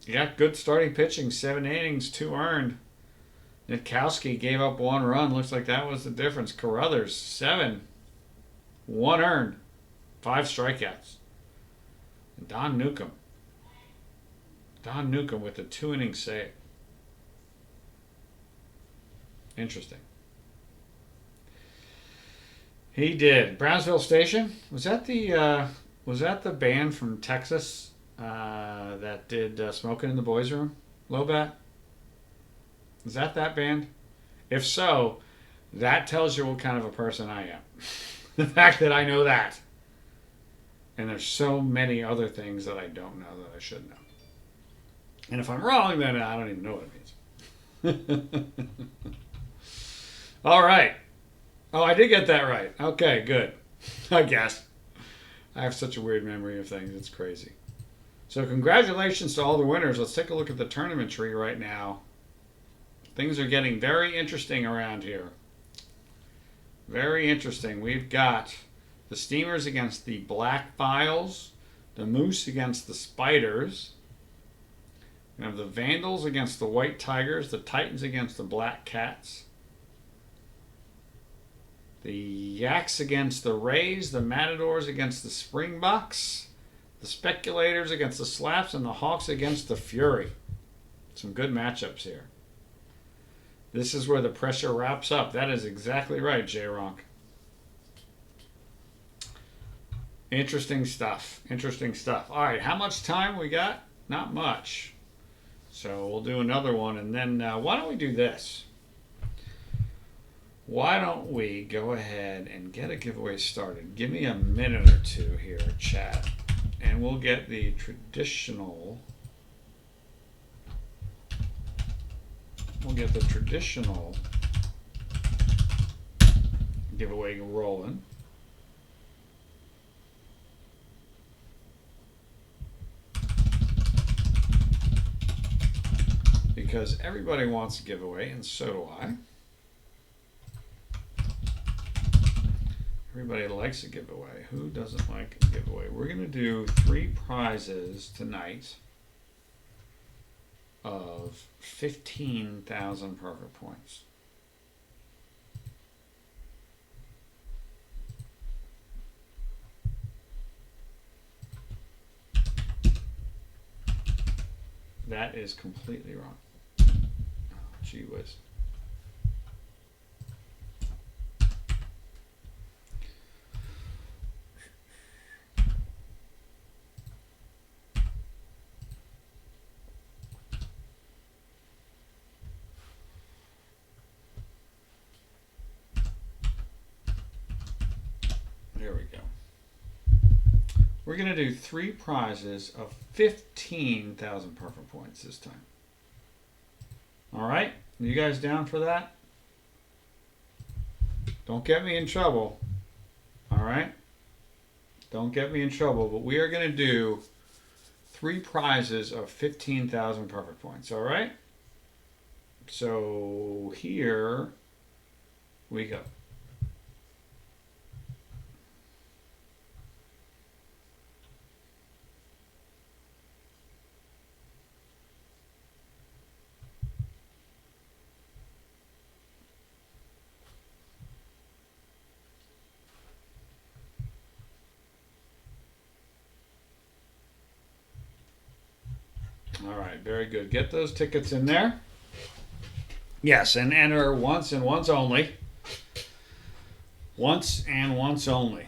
Speaker 1: You got good starting pitching. 7 innings, 2 earned. Nitkowski gave up 1 run. Looks like that was the difference. Carruthers, 7. 1 earned. 5 strikeouts. And Don Newcomb. Don Newcomb with a 2-inning save. Interesting. He did. Brownsville Station. Was that the band from Texas that did Smoking in the Boys Room? Lobat? Is that band? If so, that tells you what kind of a person I am. The fact that I know that. And there's so many other things that I don't know that I should know. And if I'm wrong, then I don't even know what it means. All right. Oh, I did get that right. Okay, good. I guess. I have such a weird memory of things. It's crazy. So congratulations to all the winners. Let's take a look at the tournament tree right now. Things are getting very interesting around here. Very interesting. We've got the Steamers against the Black Files, the Moose against the Spiders. We have the Vandals against the White Tigers, the Titans against the Black Cats. The Yaks against the Rays, the Matadors against the Springboks, the Speculators against the Slaps, and the Hawks against the Fury. Some good matchups here. This is where the pressure wraps up. That is exactly right, J-Ronk. Interesting stuff. Interesting stuff. All right, how much time we got? Not much. So we'll do another one, and then why don't we do this? Why don't we go ahead and get a giveaway started? Give me a minute or two here, chat, and we'll get the traditional. Giveaway rolling. Because everybody wants a giveaway, and so do I. Everybody likes a giveaway. Who doesn't like a giveaway? We're going to do 3 prizes tonight of 15,000 perfect points. That is completely wrong. Oh, gee whiz. There we go. We're going to do 3 prizes of 15,000 perfect points this time. All right? You guys down for that? Don't get me in trouble. All right? Don't get me in trouble, but we are going to do 3 prizes of 15,000 perfect points. All right? So here we go. All right, very good. Get those tickets in there. Yes, and enter once and once only. Once and once only.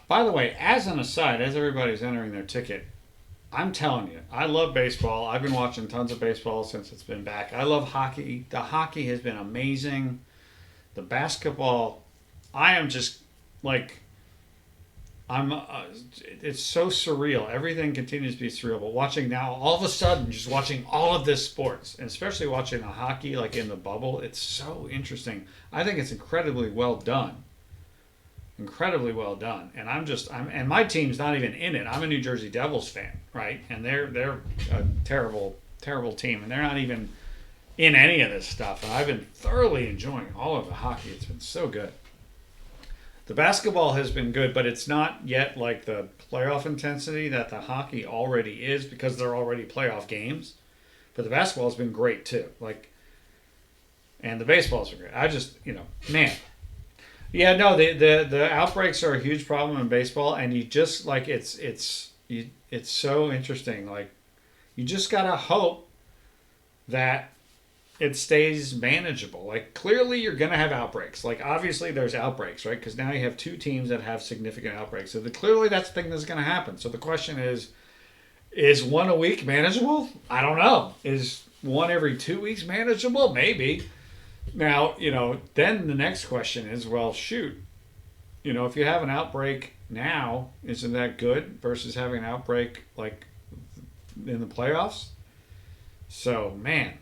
Speaker 1: By the way, as an aside, as everybody's entering their ticket, I'm telling you, I love baseball. I've been watching tons of baseball since it's been back. I love hockey. The hockey has been amazing. The basketball, I am just like, I'm. It's so surreal. Everything continues to be surreal. But watching now, all of a sudden, just watching all of this sports, and especially watching the hockey like in the bubble, it's so interesting. I think it's incredibly well done. Incredibly well done. And and my team's not even in it. I'm a New Jersey Devils fan, right? And they're a terrible team, and they're not even in any of this stuff. And I've been thoroughly enjoying all of the hockey. It's been so good. The basketball has been good, but it's not yet like the playoff intensity that the hockey already is because they're already playoff games. But the basketball has been great too. And the baseball's been great. I just, man. Yeah, no, the outbreaks are a huge problem in baseball, and you just like it's so interesting. Like, you just gotta hope that it stays manageable. Like, clearly you're going to have outbreaks. Like, obviously there's outbreaks, right? Because now you have two teams that have significant outbreaks. So clearly that's the thing that's going to happen. So the question is one a week manageable? I don't know. Is one every 2 weeks manageable? Maybe. Now, then the next question is, well, shoot. If you have an outbreak now, isn't that good versus having an outbreak like in the playoffs? So, man,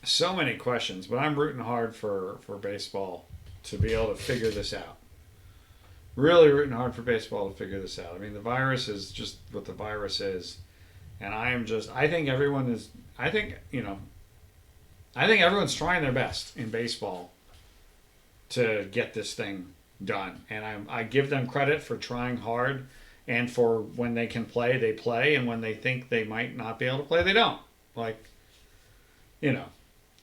Speaker 1: so many questions, but I'm rooting hard for baseball to be able to figure this out. Really rooting hard for baseball to figure this out. I mean, the virus is just what the virus is. And I think everyone is, I think everyone's trying their best in baseball to get this thing done. And I give them credit for trying hard, and for when they can play, they play. And when they think they might not be able to play, they don't. Like,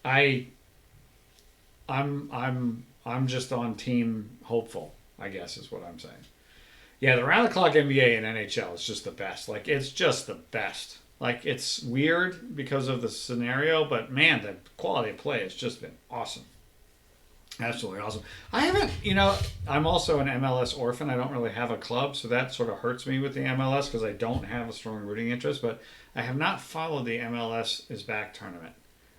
Speaker 1: I I'm just on team hopeful, I guess is what I'm saying. Yeah, the round the clock NBA and NHL is just the best. Like, it's just the best. Like, it's weird because of the scenario, but man, the quality of play has just been awesome. Absolutely awesome. I haven't, I'm also an MLS orphan. I don't really have a club, so that sort of hurts me with the MLS because I don't have a strong rooting interest, but I have not followed the MLS is back tournament.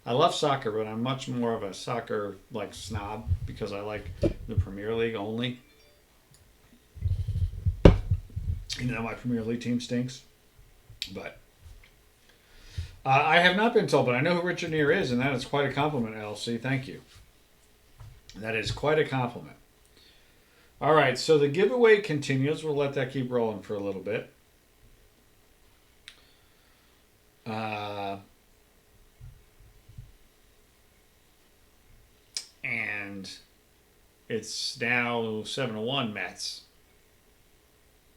Speaker 1: I love soccer, but I'm much more of a soccer snob because I like the Premier League only. Even though my Premier League team stinks. But I have not been told, but I know who Richard Neer is, and that is quite a compliment, LC. Thank you. That is quite a compliment. All right, so the giveaway continues. We'll let that keep rolling for a little bit. And it's now 7-1 Mets.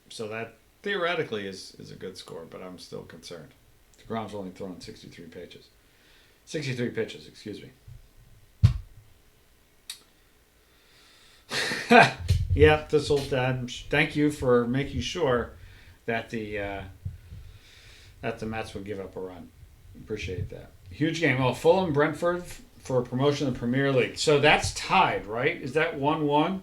Speaker 1: So that theoretically is a good score, but I'm still concerned. DeGrom's only thrown 63 pitches. 63 pitches, excuse me. Yeah, this will. Thank you for making sure that the Mets would give up a run. Appreciate that. Huge game. Oh, Fulham Brentford for promotion of the Premier League. So that's tied, right? Is that 1-1?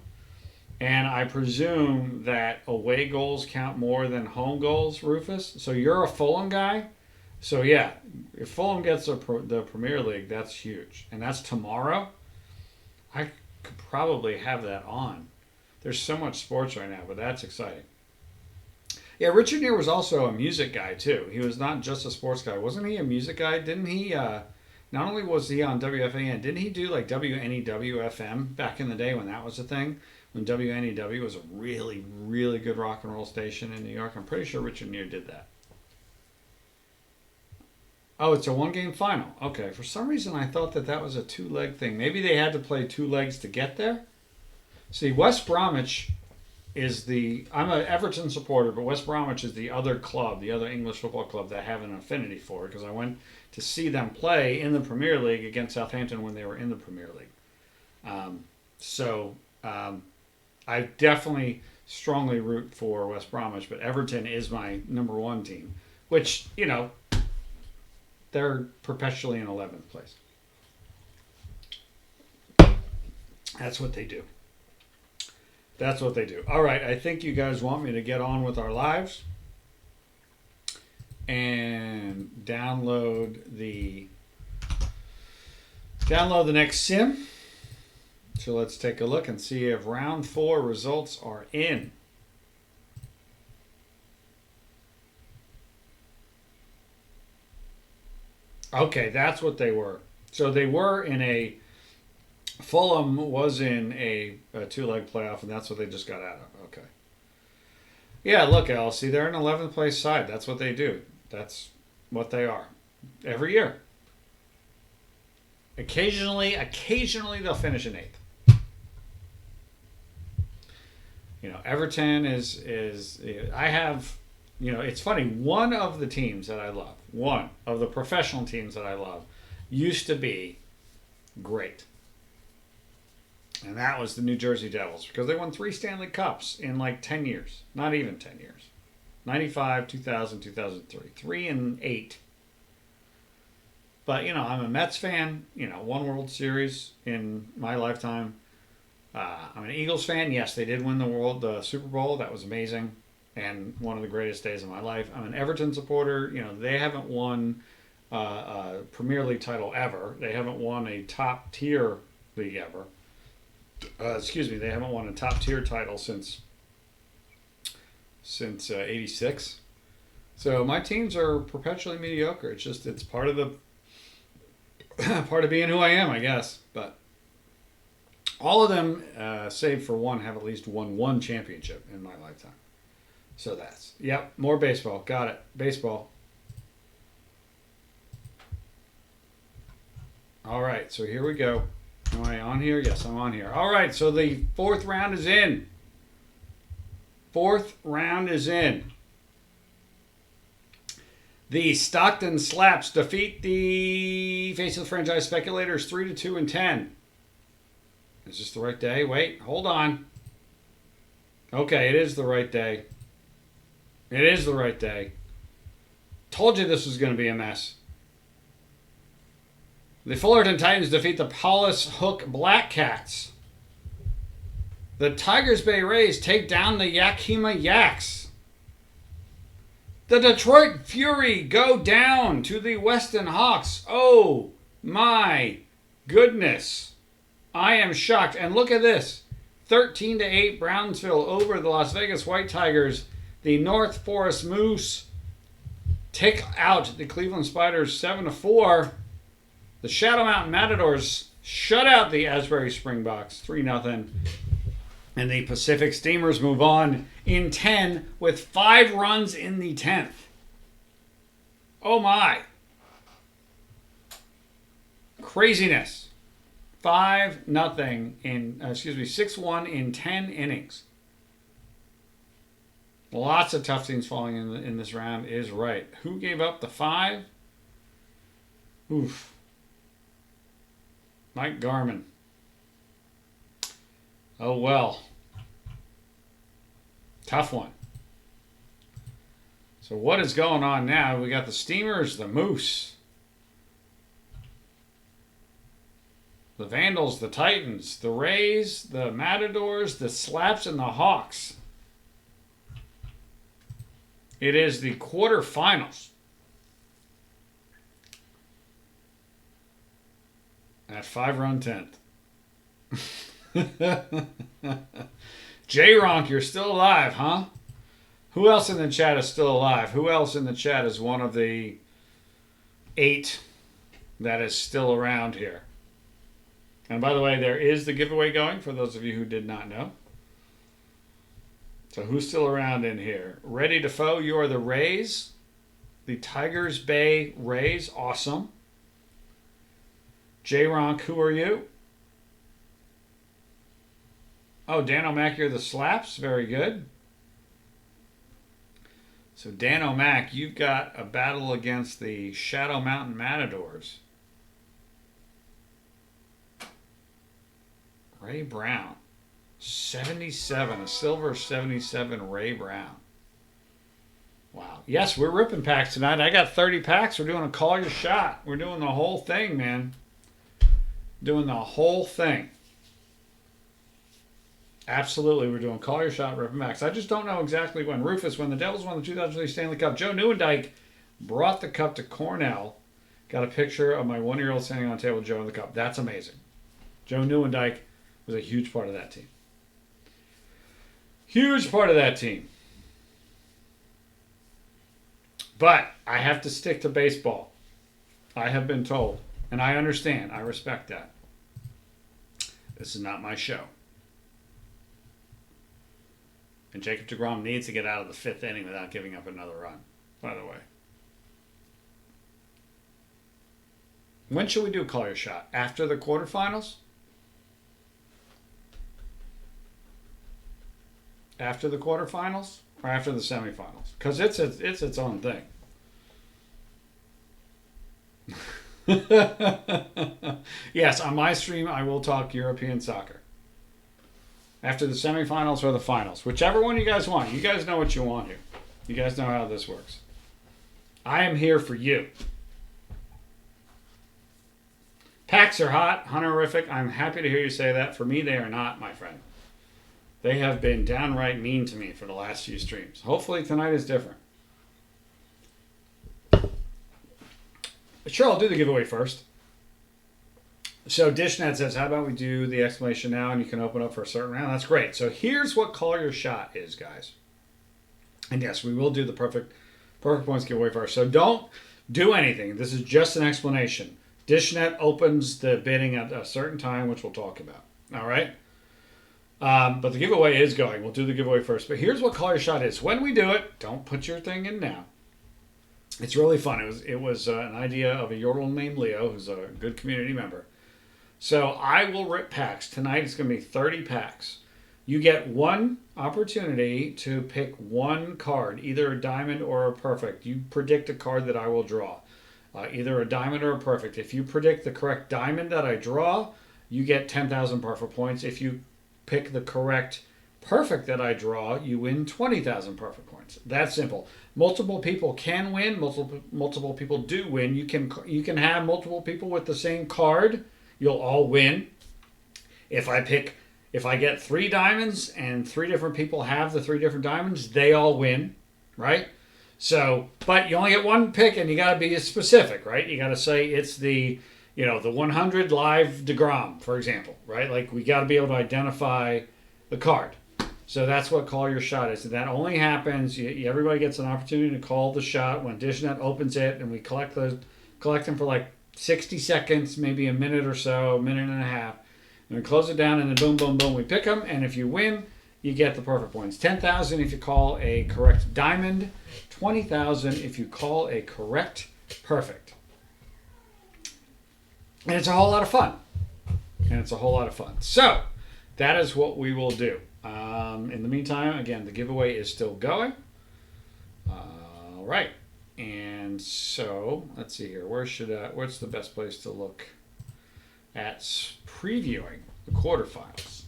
Speaker 1: And I presume that away goals count more than home goals, Rufus. So you're a Fulham guy. So yeah, if Fulham gets the Premier League, that's huge, and that's tomorrow. I could probably have that on. There's so much sports right now, but that's exciting. Yeah, Richard Neer was also a music guy too. He was not just a sports guy. Wasn't he a music guy? Didn't he, not only was he on WFAN, didn't he do WNEW-FM back in the day when that was a thing? When WNEW was a really, really good rock and roll station in New York. I'm pretty sure Richard Neer did that. Oh, it's a one-game final. Okay, for some reason I thought that was a two-leg thing. Maybe they had to play two legs to get there? See, West Bromwich is I'm an Everton supporter, but West Bromwich is the other club, the other English football club that I have an affinity for, because I went to see them play in the Premier League against Southampton when they were in the Premier League. I definitely strongly root for West Bromwich, but Everton is my number one team, which, they're perpetually in 11th place. That's what they do. That's what they do. All right, I think you guys want me to get on with our lives and download the next sim. So let's take a look and see if round 4 results are in. Okay, that's what they were. So they were in a Fulham was in a 2-leg playoff, and that's what they just got out of. Okay. Yeah, look, Elsie, they're an 11th place side. That's what they do. That's what they are. Every year. Occasionally they'll finish in 8th. You know, Everton is I have, you know, it's funny. One of the teams that I love, one of the professional teams that I love, used to be great. And that was the New Jersey Devils, because they won 3 Stanley Cups in like 10 years. Not even 10 years. 95, 2000, 2003. 3 and 8. But, you know, I'm a Mets fan. You know, 1 World Series in my lifetime. I'm an Eagles fan. Yes, they did win the Super Bowl. That was amazing. And one of the greatest days of my life. I'm an Everton supporter. You know, they haven't won a Premier League title ever. They haven't won a top-tier league ever. They haven't won a top-tier title since 86. So my teams are perpetually mediocre. It's part of the part of being who I am, I guess. But all of them, save for one, have at least won 1 championship in my lifetime. So that's, yep, more baseball. Got it. Baseball. All right, so here we go. Am I on here? Yes, I'm on here. All right, so the 4th round is in. 4th round is in. The Stockton Slaps defeat the Face of the Franchise Speculators 3-2 and 10. Is this the right day? Wait, hold on. Okay, it is the right day. It is the right day. Told you this was going to be a mess. The Fullerton Titans defeat the Paulus Hook Black Cats. The Tigers Bay Rays take down the Yakima Yaks. The Detroit Fury go down to the Weston Hawks. Oh my goodness. I am shocked. And look at this. 13-8 Brownsville over the Las Vegas White Tigers. The North Forest Moose take out the Cleveland Spiders 7-4. The Shadow Mountain Matadors shut out the Asbury Springboks 3-0. And the Pacific Steamers move on in 10 with 5 runs in the 10th. Oh my. Craziness. 6-1 in 10 innings. Lots of tough things falling in this round is right. Who gave up the 5? Oof. Mike Garman. Oh, well. Tough one. So what is going on now? We got the Steamers, the Moose, the Vandals, the Titans, the Rays, the Matadors, the Slaps, and the Hawks. It is the quarterfinals. At 5-run 10th. J-Ronk, you're still alive, huh? Who else in the chat is still alive? Who else in the chat is one of the 8 that is still around here? And by the way, there is the giveaway going for those of you who did not know. So who's still around in here? Ready to Foe, you are the Rays. The Tigers Bay Rays, awesome. J-Ronk, who are you? Oh, Dan O'Mac, you're the Slaps. Very good. So Dan O'Mac, you've got a battle against the Shadow Mountain Matadors. Ray Brown. 77. A silver 77 Ray Brown. Wow. Yes, we're ripping packs tonight. I got 30 packs. We're doing a call your shot. We're doing the whole thing, man. Doing the whole thing. Absolutely, we're doing Call Your Shot, Rip and Max. I just don't know exactly when. Rufus, when the Devils won the 2003 Stanley Cup, Joe Nieuwendyk brought the cup to Cornell. Got a picture of my 1-year-old standing on a table with Joe in the cup. That's amazing. Joe Nieuwendyk was a huge part of that team. Huge part of that team. But I have to stick to baseball. I have been told. And I understand. I respect that. This is not my show. And Jacob deGrom needs to get out of the 5th inning without giving up another run, by the way. When should we do Call Your Shot? After the quarterfinals? After the quarterfinals? Or after the semifinals? Because it's its own thing. Yes, on my stream I will talk European soccer. After the semifinals or the finals. Whichever one you guys want. You guys know what you want here. You guys know how this works. I am here for you. Packs are hot, honorific. I'm happy to hear you say that. For me, they are not, my friend. They have been downright mean to me for the last few streams. Hopefully tonight is different. But sure, I'll do the giveaway first. So DishNet says, how about we do the exclamation now and you can open up for a certain round? That's great. So here's what Call Your Shot is, guys. And yes, we will do the perfect points giveaway first. So don't do anything. This is just an explanation. DishNet opens the bidding at a certain time, which we'll talk about. All right? But the giveaway is going. We'll do the giveaway first. But here's what Call Your Shot is. When we do it, don't put your thing in now. It's really fun. It was an idea of a Yordle named Leo, who's a good community member. So I will rip packs. Tonight it's going to be 30 packs. You get one opportunity to pick one card, either a diamond or a perfect. You predict a card that I will draw. Either a diamond or a perfect. If you predict the correct diamond that I draw, you get 10,000 perfect points. If you pick the correct perfect that I draw, you win 20,000 perfect points. That's simple. Multiple people can win. Multiple people do win. You can have multiple people with the same card. You'll all win. If I get 3 diamonds and 3 different people have the 3 different diamonds, they all win, right? So, but you only get one pick, and you got to be specific, right? You got to say it's the 100 live DeGrom, for example, right? Like we got to be able to identify the card. So that's what Call Your Shot is. And that only happens. Everybody gets an opportunity to call the shot when DishNet opens it, and we collect them for like 60 seconds, maybe a minute or so, a minute and a half. And we close it down, and then boom, boom, boom, we pick them. And if you win, you get the perfect points. 10,000 if you call a correct diamond. 20,000 if you call a correct perfect. And it's a whole lot of fun. So that is what we will do. In the meantime, again, the giveaway is still going. All right. And so, let's see here. What's the best place to look at previewing the quarterfinals?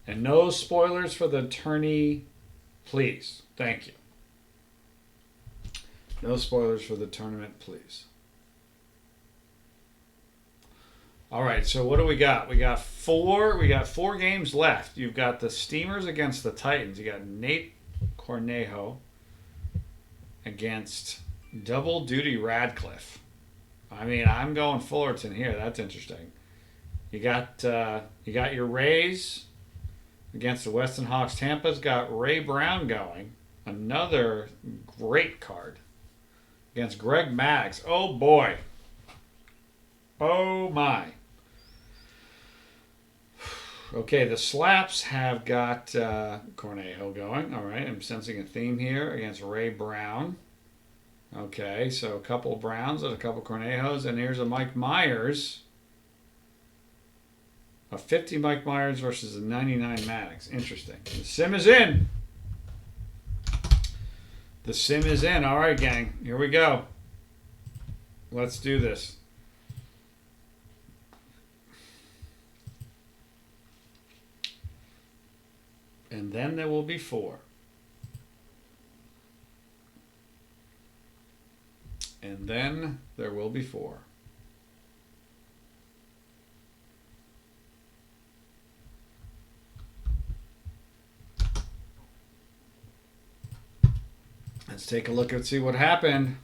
Speaker 1: And no spoilers for the tourney, please. Thank you. No spoilers for the tournament, please. All right, so what do we got? We got four games left. You've got the Steamers against the Titans. You got Nate Cornejo against Double Duty Radcliffe. I mean, I'm going Fullerton here. That's interesting. You got your Rays against the Weston Hawks. Tampa's got Ray Brown going. Another great card against Greg Maggs. Oh boy. Oh my. Okay, the Slaps have got Cornejo going. All right, I'm sensing a theme here against Ray Brown. Okay, so a couple of Browns and a couple of Cornejos, and here's a Mike Myers. A 50 Mike Myers versus a 99 Maddox. Interesting. The sim is in. The sim is in. All right, gang. Here we go. Let's do this. And then there will be 4. And then there will be 4. Let's take a look and see what happened.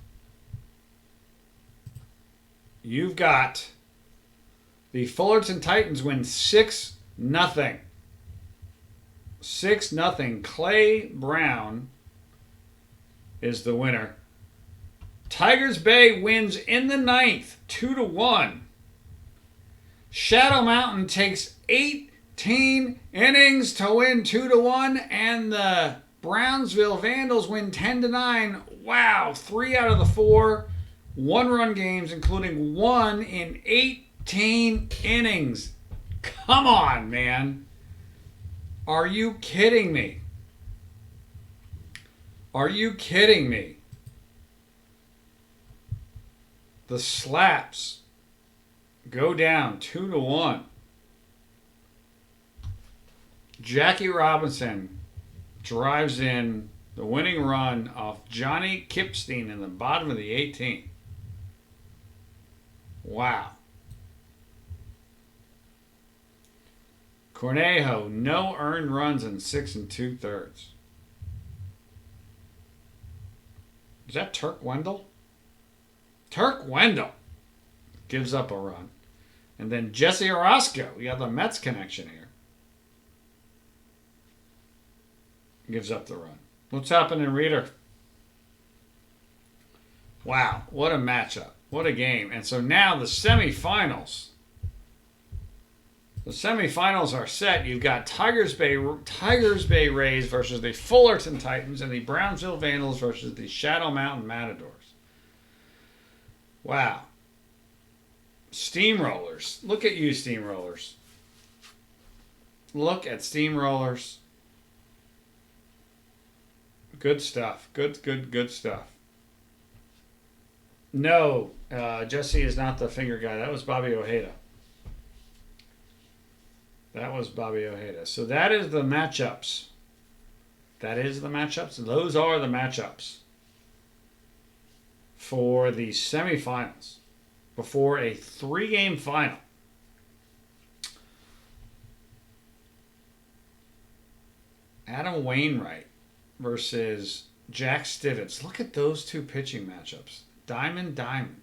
Speaker 1: You've got the Fullerton Titans win 6-0. 6-0. Clay Brown is the winner. Tigers Bay wins in the 9th, 2-1. Shadow Mountain takes 18 innings to win 2-1, and the Brownsville Vandals win 10-9. Wow, 3 out of the 4 one-run games, including 1 in 18 innings. Come on, man. Are you kidding me? Are you kidding me? The Slaps go down 2-1. Jackie Robinson drives in the winning run off Johnny Kipstein in the bottom of the 18th. Wow. Cornejo, no earned runs in 6 2/3. Is that Turk Wendell? Turk Wendell gives up a run. And then Jesse Orozco, we got the Mets connection here, gives up the run. What's happening, Reader? Wow, what a matchup. What a game. And so now the semifinals. The semifinals are set. You've got Tigers Bay Rays versus the Fullerton Titans and the Brownsville Vandals versus the Shadow Mountain Matadors. Wow. Steamrollers. Look at you, Steamrollers. Look at Steamrollers. Good stuff. Good stuff. No, Jesse is not the finger guy. That was Bobby Ojeda. That was Bobby Ojeda. So that is the matchups. That is the matchups. Those are the matchups for the semifinals before a 3-game final. Adam Wainwright versus Jack Stivitz. Look at those two pitching matchups. Diamond,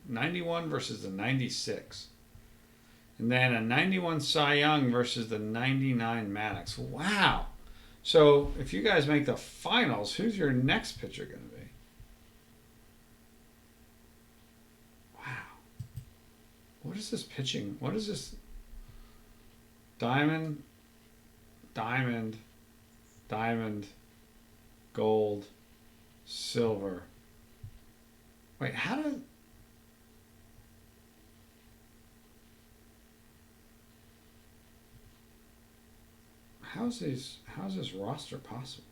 Speaker 1: 91 versus the 96. And then a 91 Cy Young versus the 99 Maddox. Wow. So if you guys make the finals, who's your next pitcher going to be? Wow. What is this pitching? What is this? Diamond, gold, silver. Wait, how's this roster possible?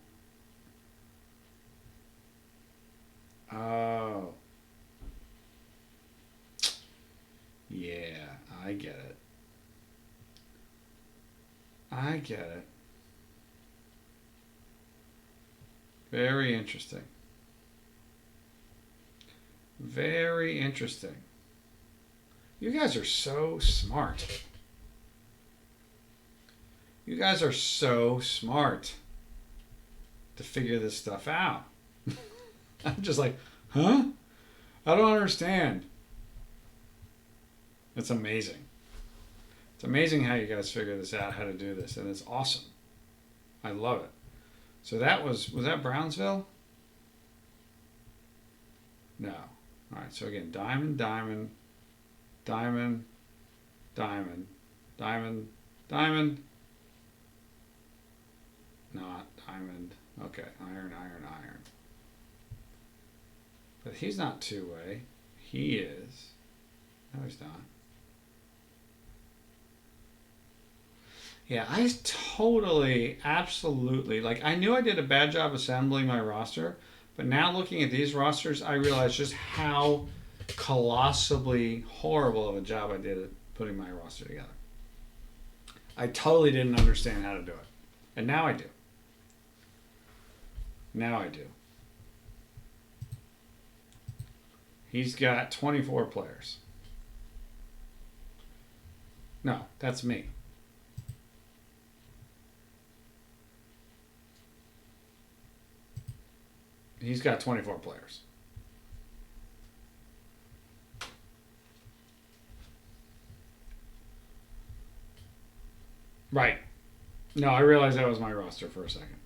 Speaker 1: Oh. Yeah, I get it. Very interesting. Very interesting. You guys are so smart. You guys are so smart to figure this stuff out. I'm just like, huh? I don't understand. It's amazing. It's amazing how you guys figure this out, how to do this, and it's awesome. I love it. So that was that Brownsville? No. All right, so again, diamond, not diamond. Okay, iron. But he's not two-way. He is. No, he's not. Yeah, I totally, absolutely, like, I knew I did a bad job assembling my roster, but now looking at these rosters, I realize just how colossally horrible of a job I did at putting my roster together. I totally didn't understand how to do it. And now I do. He's got 24 players. No, that's me. He's got 24 players. Right. No, I realized that was my roster for a second.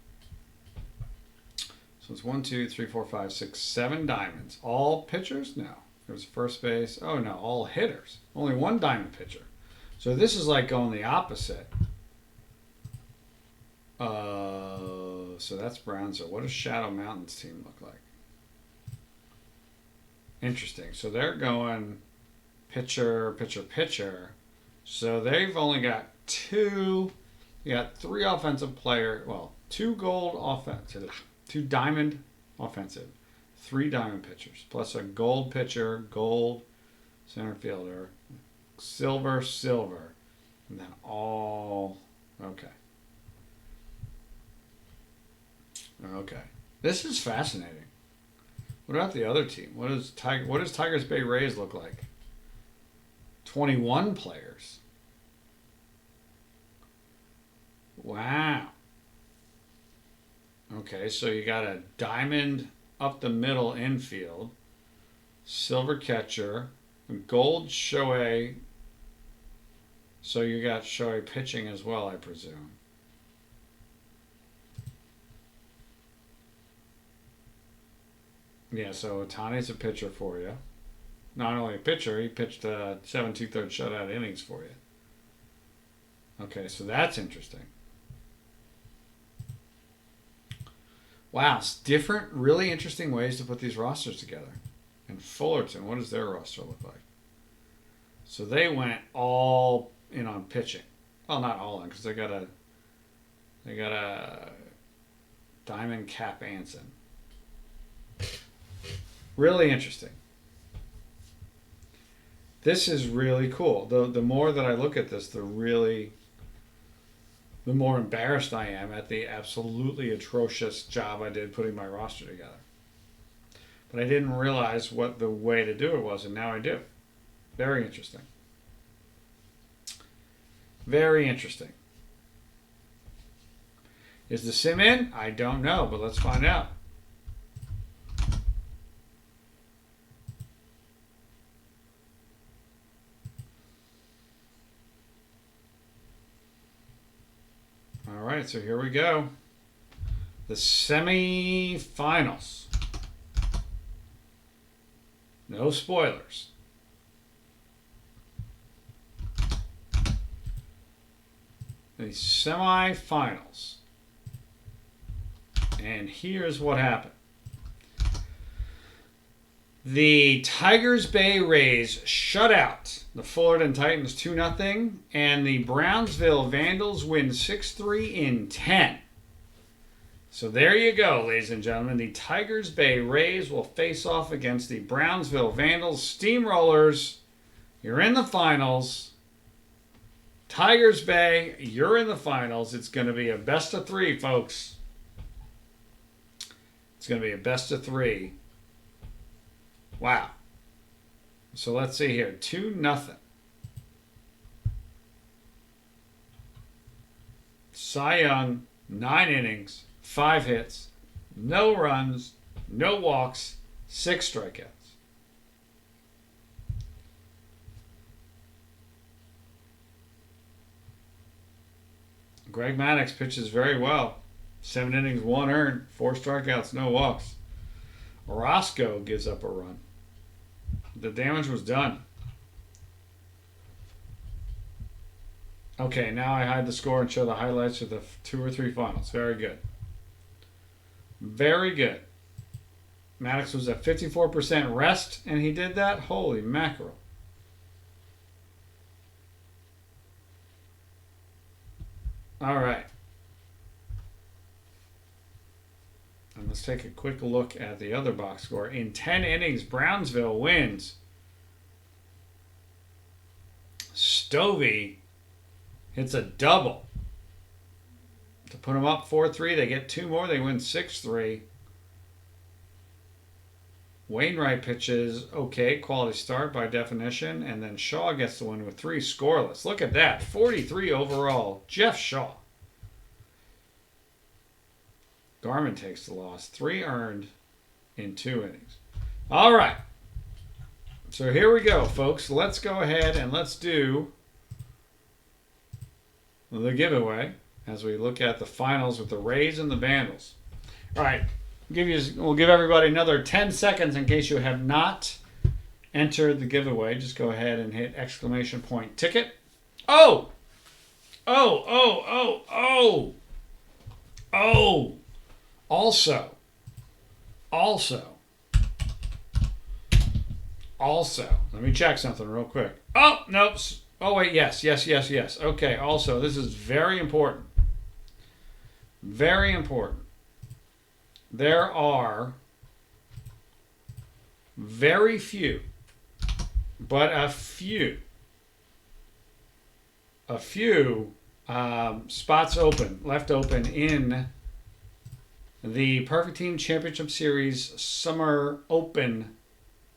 Speaker 1: So it's 1, 2, 3, 4, 5, 6, 7 diamonds. All pitchers? No. There's first base. Oh, no. All hitters. Only one diamond pitcher. So this is like going the opposite. So that's Brownsville. What does Shadow Mountain's team look like? Interesting. So they're going pitcher, pitcher, pitcher. So they've only got 2. You got 3 offensive players. Well, 2 gold offensive. 2 diamond offensive. 3 diamond pitchers. Plus a gold pitcher, gold center fielder, silver, silver. And then all... Okay. Okay. This is fascinating. What about the other team? What does Tigers Bay Rays look like? 21 players. Wow. Okay, so you got a diamond up the middle infield, silver catcher, gold Shohei. So you got Shohei pitching as well, I presume. Yeah, so Ohtani's a pitcher for you. Not only a pitcher, he pitched 7 2/3 shutout innings for you. Okay, so that's interesting. Wow, it's different, really interesting ways to put these rosters together. And Fullerton, what does their roster look like? So they went all in on pitching. Well, not all in, because they got a Diamond Cap Anson. Really interesting. This is really cool. The more that I look at this, the more embarrassed I am at the absolutely atrocious job I did putting my roster together. But I didn't realize what the way to do it was, and now I do. Very interesting. Very interesting. Is the sim in? I don't know, but let's find out. All right, so here we go. The semi-finals. No spoilers. The semi-finals. And here's what happened. The Tigers Bay Rays shut out the Fullerton Titans 2-0, and the Brownsville Vandals win 6-3 in 10. So there you go, ladies and gentlemen. The Tigers Bay Rays will face off against the Brownsville Vandals. Steamrollers, you're in the finals. Tigers Bay, you're in the finals. It's going to be a best of 3, folks. It's going to be a best of 3. Wow. So let's see here. 2-0. Cy Young, 9 innings, 5 hits, no runs, no walks, 6 strikeouts. Greg Maddux pitches very well. 7 innings, 1 earned, 4 strikeouts, no walks. Orozco gives up a run. The damage was done. Okay, now I hide the score and show the highlights of the 2 or 3 finals. Very good. Very good. Maddux was at 54% rest, and he did that? Holy mackerel. All right. And let's take a quick look at the other box score. In 10 innings, Brownsville wins. Stovey hits a double to put them up 4-3. They get 2 more. They win 6-3. Wainwright pitches okay, quality start by definition, and then Shaw gets the win with 3 scoreless. Look at that, 43 overall. Jeff Shaw. Garman takes the loss. 3 earned, in 2 innings. All right. So here we go, folks. Let's go ahead and let's do the giveaway as we look at the finals with the Rays and the Vandals. All right. We'll give everybody another 10 seconds in case you have not entered the giveaway. Just go ahead and hit exclamation point ticket. Oh! Oh, oh, oh, oh! Oh! Also, let me check something real quick. Oh, nope. Oh, wait, yes. Okay, also, this is very important. Very important. There are very few, but a few spots left open in the Perfect Team Championship Series Summer Open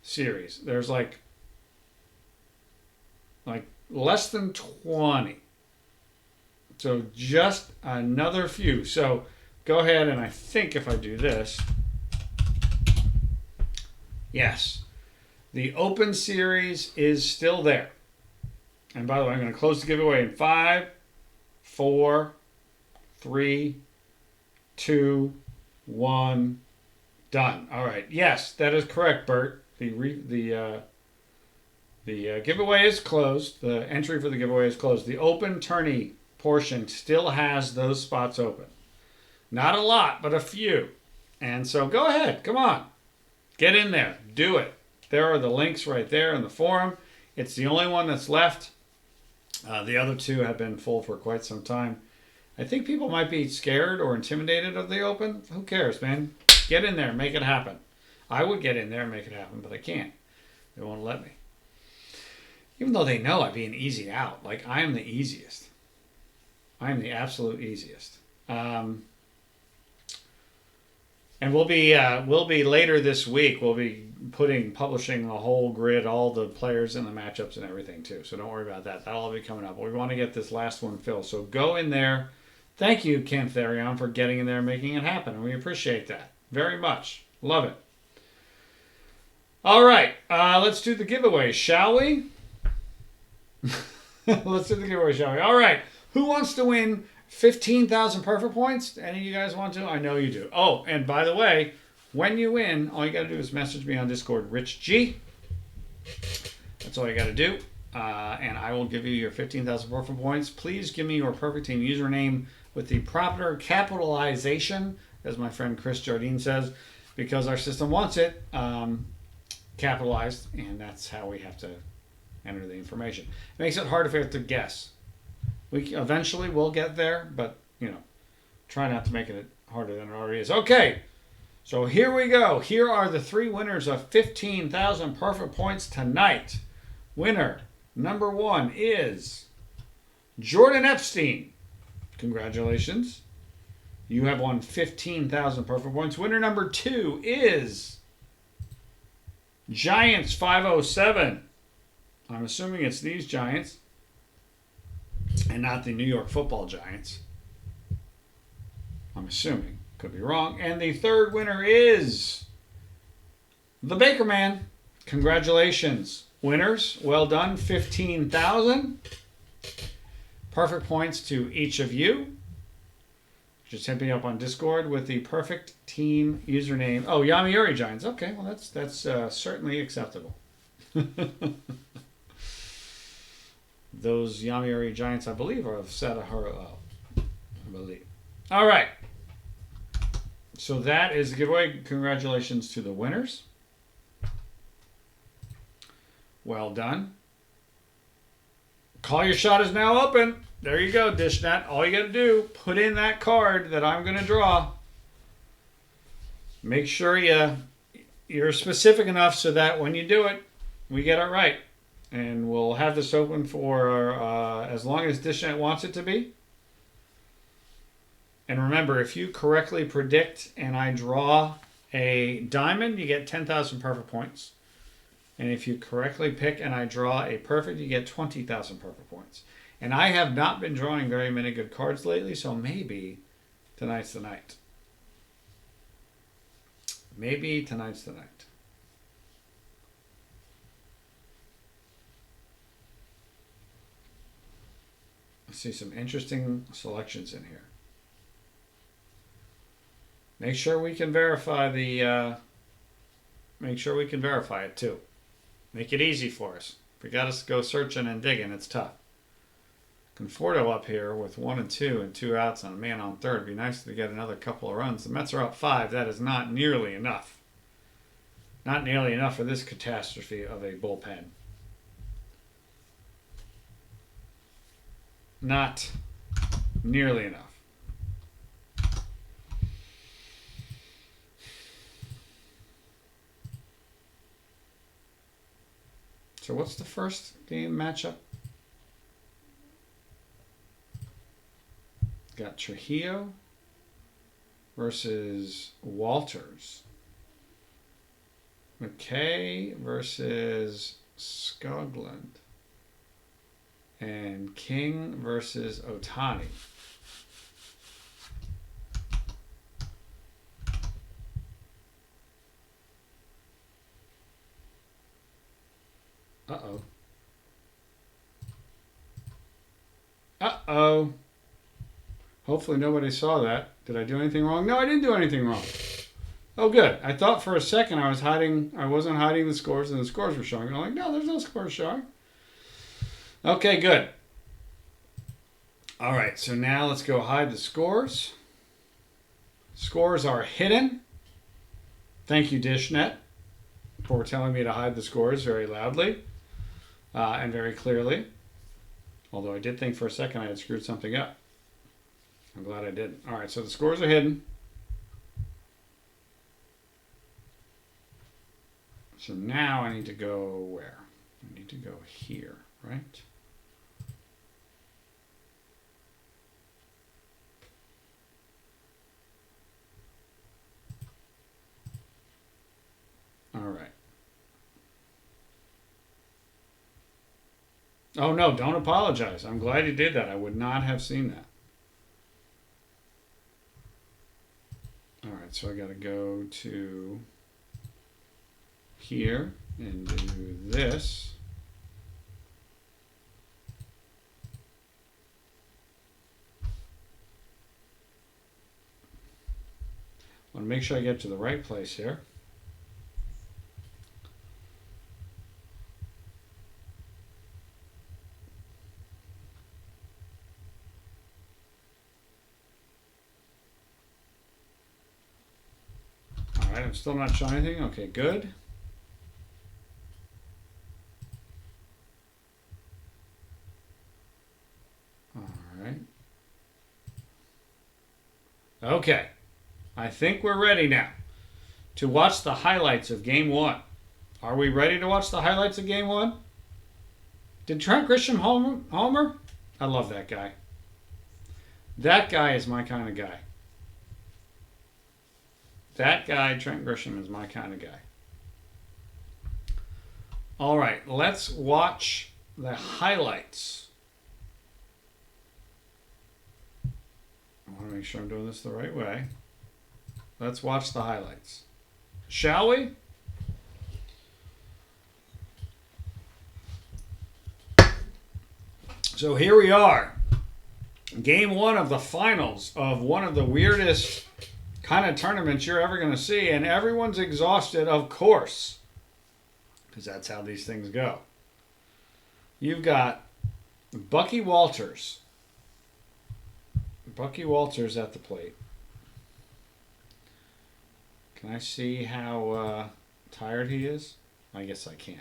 Speaker 1: Series. There's like less than 20. So just another few. So go ahead and I think if I do this, yes, the Open Series is still there. And by the way, I'm going to close the giveaway in 5, 4, 3, 2, 1, done. All right. Yes, that is correct, Bert. The giveaway is closed. The entry for the giveaway is closed. The open tourney portion still has those spots open. Not a lot, but a few. And so go ahead. Come on. Get in there. Do it. There are the links right there in the forum. It's the only one that's left. The other two have been full for quite some time. I think people might be scared or intimidated of the open. Who cares, man? Get in there. Make it happen. I would get in there and make it happen, but I can't. They won't let me. Even though they know I'd be an easy out. Like, I am the easiest. I am the absolute easiest. And we'll be later this week. We'll be publishing the whole grid, all the players and the matchups and everything too. So don't worry about that. That'll all be coming up. But we want to get this last one filled. So go in there. Thank you, Ken Therion, for getting in there and making it happen. And we appreciate that very much. Love it. All right. Let's do the giveaway, shall we? Let's do the giveaway, shall we? All right. Who wants to win 15,000 perfect points? Any of you guys want to? I know you do. Oh, and by the way, when you win, all you got to do is message me on Discord, Rich G. That's all you got to do. And I will give you your 15,000 perfect points. Please give me your perfect team username with the proper capitalization, as my friend Chris Jardine says, because our system wants it capitalized, and that's how we have to enter the information. It makes it hard if we have to guess. We eventually will get there, but, try not to make it harder than it already is. Okay, so here we go. Here are the 3 winners of 15,000 perfect points tonight. Winner number 1 is Jordan Epstein. Congratulations. You have won 15,000 perfect points. Winner number 2 is Giants 507. I'm assuming it's these Giants and not the New York Football Giants. I'm assuming. Could be wrong. And the 3rd winner is the Baker Man. Congratulations, winners. Well done. 15,000. Perfect points to each of you. Just hit me up on Discord with the perfect team username. Oh, Yomiuri Giants. Okay, well, that's certainly acceptable. Those Yomiuri Giants, I believe, are of Sadahara. I believe. All right. So that is the giveaway. Congratulations to the winners. Well done. Call Your Shot is now open. There you go, DishNet. All you got to do, put in that card that I'm going to draw. Make sure you're specific enough so that when you do it, we get it right. And we'll have this open for as long as DishNet wants it to be. And remember, if you correctly predict and I draw a diamond, you get 10,000 perfect points. And if you correctly pick and I draw a perfect, you get 20,000 perfect points. And I have not been drawing very many good cards lately, so maybe tonight's the night. Maybe tonight's the night. I see some interesting selections in here. Make sure we can verify the. Make sure we can verify it too. Make it easy for us. If we got to go searching and digging, it's tough. Conforto up here with 1 and 2 and 2 outs and a man on third. It'd be nice to get another couple of runs. The Mets are up 5. That is not nearly enough. Not nearly enough for this catastrophe of a bullpen. Not nearly enough. So what's the first game matchup? Got Trujillo versus Walters. McKay versus Skoglund. And King versus Ohtani. Uh-oh. Uh-oh. Hopefully nobody saw that. Did I do anything wrong? No, I didn't do anything wrong. Oh, good. I thought for a second I wasn't hiding the scores and the scores were showing. I'm like, no, there's no scores showing. Okay, good. All right, so now let's go hide the scores. Scores are hidden. Thank you, DishNet, for telling me to hide the scores very loudly and very clearly. Although I did think for a second I had screwed something up. I'm glad I didn't. All right, so the scores are hidden. So now I need to go where? I need to go here, right? All right. Oh, no, don't apologize. I'm glad you did that. I would not have seen that. All right, so I got to go to here and do this. I want to make sure I get to the right place here. All right, I'm still not showing anything. Okay, good. All right. Okay. I think we're ready now to watch the highlights of Game 1. Are we ready to watch the highlights of Game 1? Did Trent Grisham homer? I love that guy. That guy is my kind of guy. That guy, Trent Grisham, is my kind of guy. All right, let's watch the highlights. I want to make sure I'm doing this the right way. Let's watch the highlights. Shall we? So here we are. Game 1 of the finals of one of the weirdest kind of tournaments you're ever going to see. And everyone's exhausted, of course. Because that's how these things go. You've got Bucky Walters. Bucky Walters at the plate. Can I see how tired he is? I guess I can't.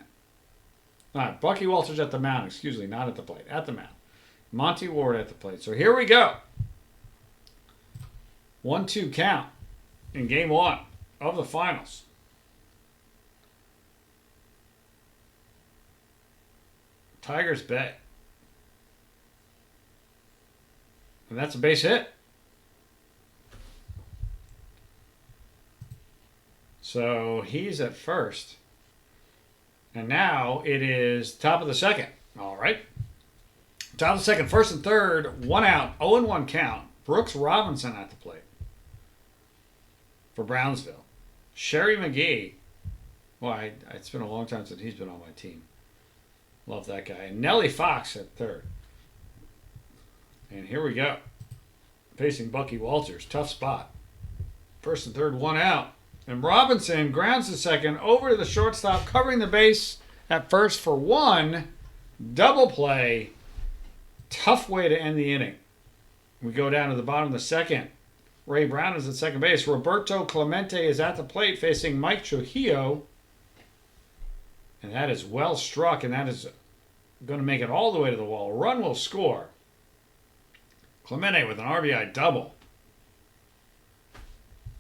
Speaker 1: All right, Bucky Walters at the mound. Excuse me, not at the plate. At the mound. Monty Ward at the plate. So here we go. 1-2 count in Game 1 of the finals. Tigers Bay. And that's a base hit. So he's at first. And now it is top of the second. All right. Top of the second, first and third, 1 out, 0-1 count. Brooks Robinson at the plate for Brownsville. Sherry McGee. Well, it's been a long time since he's been on my team. Love that guy. And Nellie Fox at third. And here we go. Facing Bucky Walters. Tough spot. First and third, one out. And Robinson grounds the second over to the shortstop, covering the base at first for one. Double play. Tough way to end the inning. We go down to the bottom of the second. Ray Brown is at second base. Roberto Clemente is at the plate facing Mike Trujillo. And that is well struck, and that is going to make it all the way to the wall. Run will score. Clemente with an RBI double.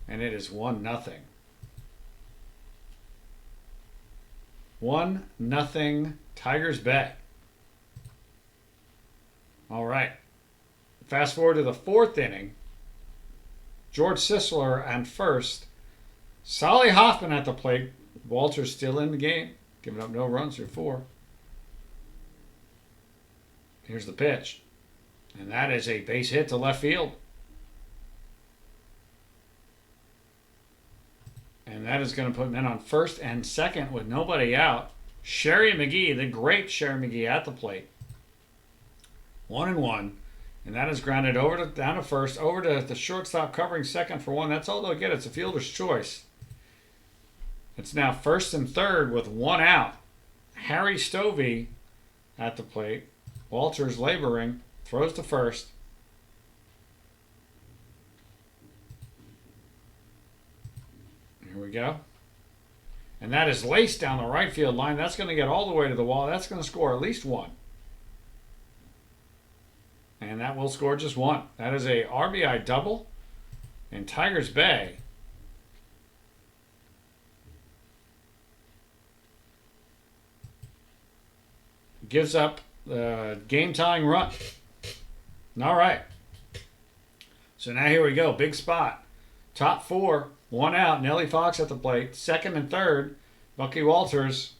Speaker 1: And it is 1-0. 1-0 Tigers Bay. All right. Fast forward to the fourth inning. George Sisler and first. Solly Hoffman at the plate. Walters still in the game. Giving up no runs through 4. Here's the pitch. And that is a base hit to left field. And that is going to put men on first and second with nobody out. Sherry McGee, the great Sherry McGee at the plate. 1-1. And that is grounded down to first, over to the shortstop covering second for one. That's all they'll get. It's a fielder's choice. It's now first and third with one out. Harry Stovey at the plate. Walters laboring. Throws to first. Here we go. And that is laced down the right field line. That's going to get all the way to the wall. That's going to score at least one. And that will score just one. That is a RBI double. And Tigers Bay gives up the game-tying run. All right. So now here we go. Big spot. Top 4. One out. Nellie Fox at the plate. Second and third. Bucky Walters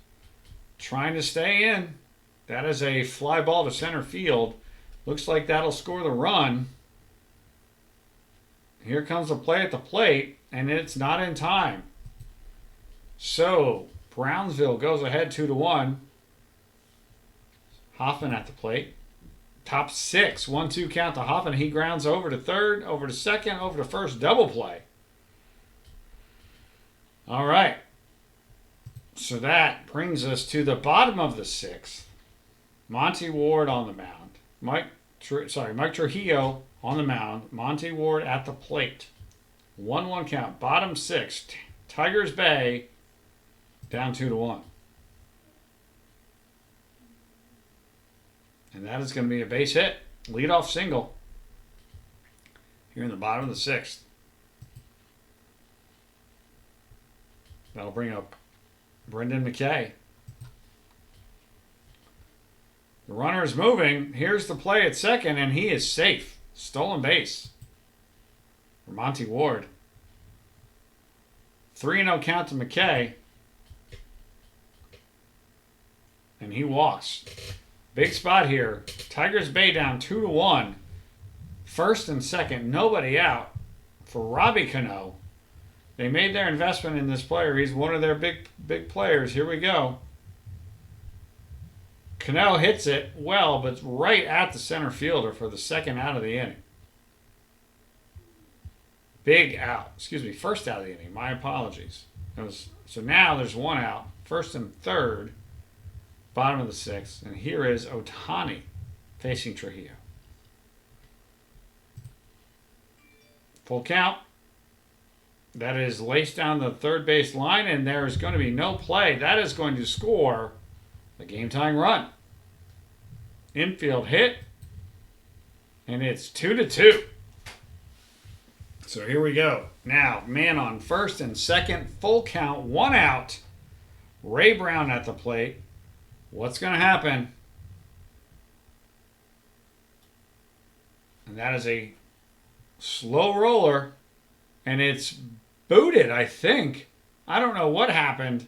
Speaker 1: trying to stay in. That is a fly ball to center field. Looks like that'll score the run. Here comes the play at the plate, and it's not in time. So Brownsville goes ahead 2-1. Hoffman at the plate. Top 6. 1-2 count to Hoffman. He grounds over to third, over to second, over to first. Double play. All right. So that brings us to the bottom of the 6th. Monty Ward on the mound. Mike Trujillo on the mound. Monty Ward at the plate. 1-1 count. Bottom 6. Tigers Bay down 2-1. And that is going to be a base hit. Leadoff single. Here in the bottom of the 6th. That'll bring up Brendan McKay. The runner is moving. Here's the play at second, and he is safe. Stolen base for Monty Ward. 3-0 count to McKay. And he walks. Big spot here. Tigers Bay down 2-1. First and second, nobody out for Robbie Cano. They made their investment in this player. He's one of their big players. Here we go. Cano hits it well, but it's right at the center fielder for the second out of the inning. Big out. Excuse me, first out of the inning. My apologies. So now there's one out. First and third. Bottom of the 6th. And here is Ohtani facing Trujillo. Full count. That is laced down the third base line, and there is going to be no play. That is going to score the game-tying run. Infield hit, and it's 2-2. So here we go. Now, man on first and second, full count, one out. Ray Brown at the plate. What's going to happen? And that is a slow roller, and it's booted, I think. I don't know what happened.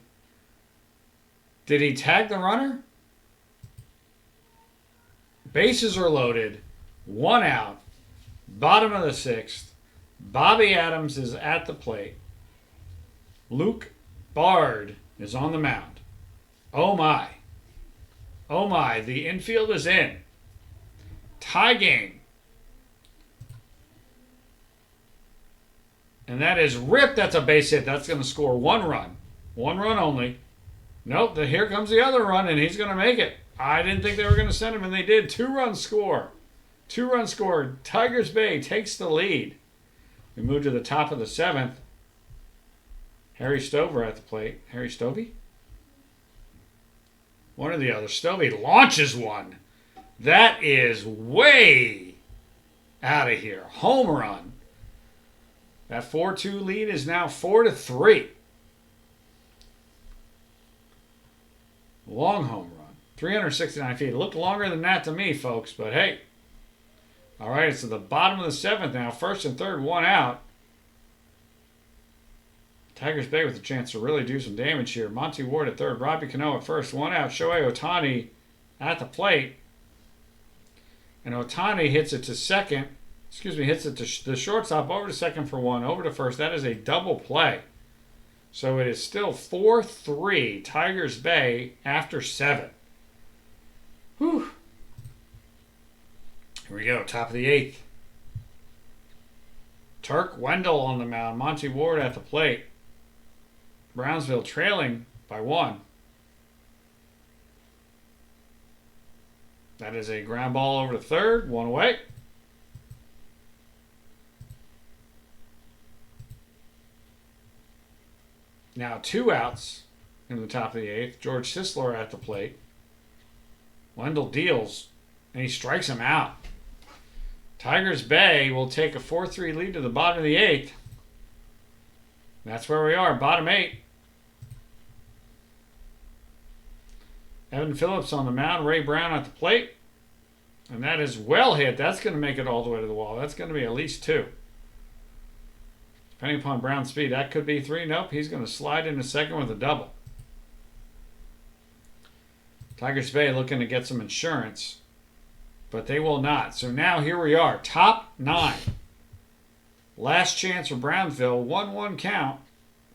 Speaker 1: Did he tag the runner? Bases are loaded. One out. Bottom of the 6th. Bobby Adams is at the plate. Luke Bard is on the mound. Oh my. Oh my. The infield is in. Tie game. And that is ripped. That's a base hit. That's going to score 1 run. 1 run only. Nope. Here comes the other run, and he's going to make it. I didn't think they were going to send him, and they did. 2-run score. 2-run score. Tigers Bay takes the lead. We move to the top of the 7th. Harry Stover at the plate. Harry Stovey? One or the other. Stovey launches one. That is way out of here. Home run. That 4-2 lead is now 4-3. Long home run. 369 feet. It looked longer than that to me, folks, but hey. All right, it's at the bottom of the 7th now. First and third, 1 out. Tigers Bay with a chance to really do some damage here. Monty Ward at third. Robbie Cano at first. 1 out. Shohei Ohtani at the plate. And Ohtani hits it to second. Hits it to the shortstop, over to second for 1, over to first. That is a double play. So it is still 4-3 Tigers Bay after 7. Whew. Here we go, top of the 8th. Turk Wendell on the mound. Monty Ward at the plate. Brownsville trailing by 1. That is a ground ball over to third. 1 away. Now 2 outs in the top of the 8th. George Sisler at the plate. Wendell deals, and he strikes him out. Tigers Bay will take a 4-3 lead to the bottom of the 8th. That's where we are, bottom 8. Evan Phillips on the mound. Ray Brown at the plate. And that is well hit. That's going to make it all the way to the wall. That's going to be at least 2. Depending upon Brown's speed, that could be 3. Nope, he's going to slide into second with a double. Tigers Bay looking to get some insurance, but they will not. So now here we are, top 9. Last chance for Brownsville. 1-1 count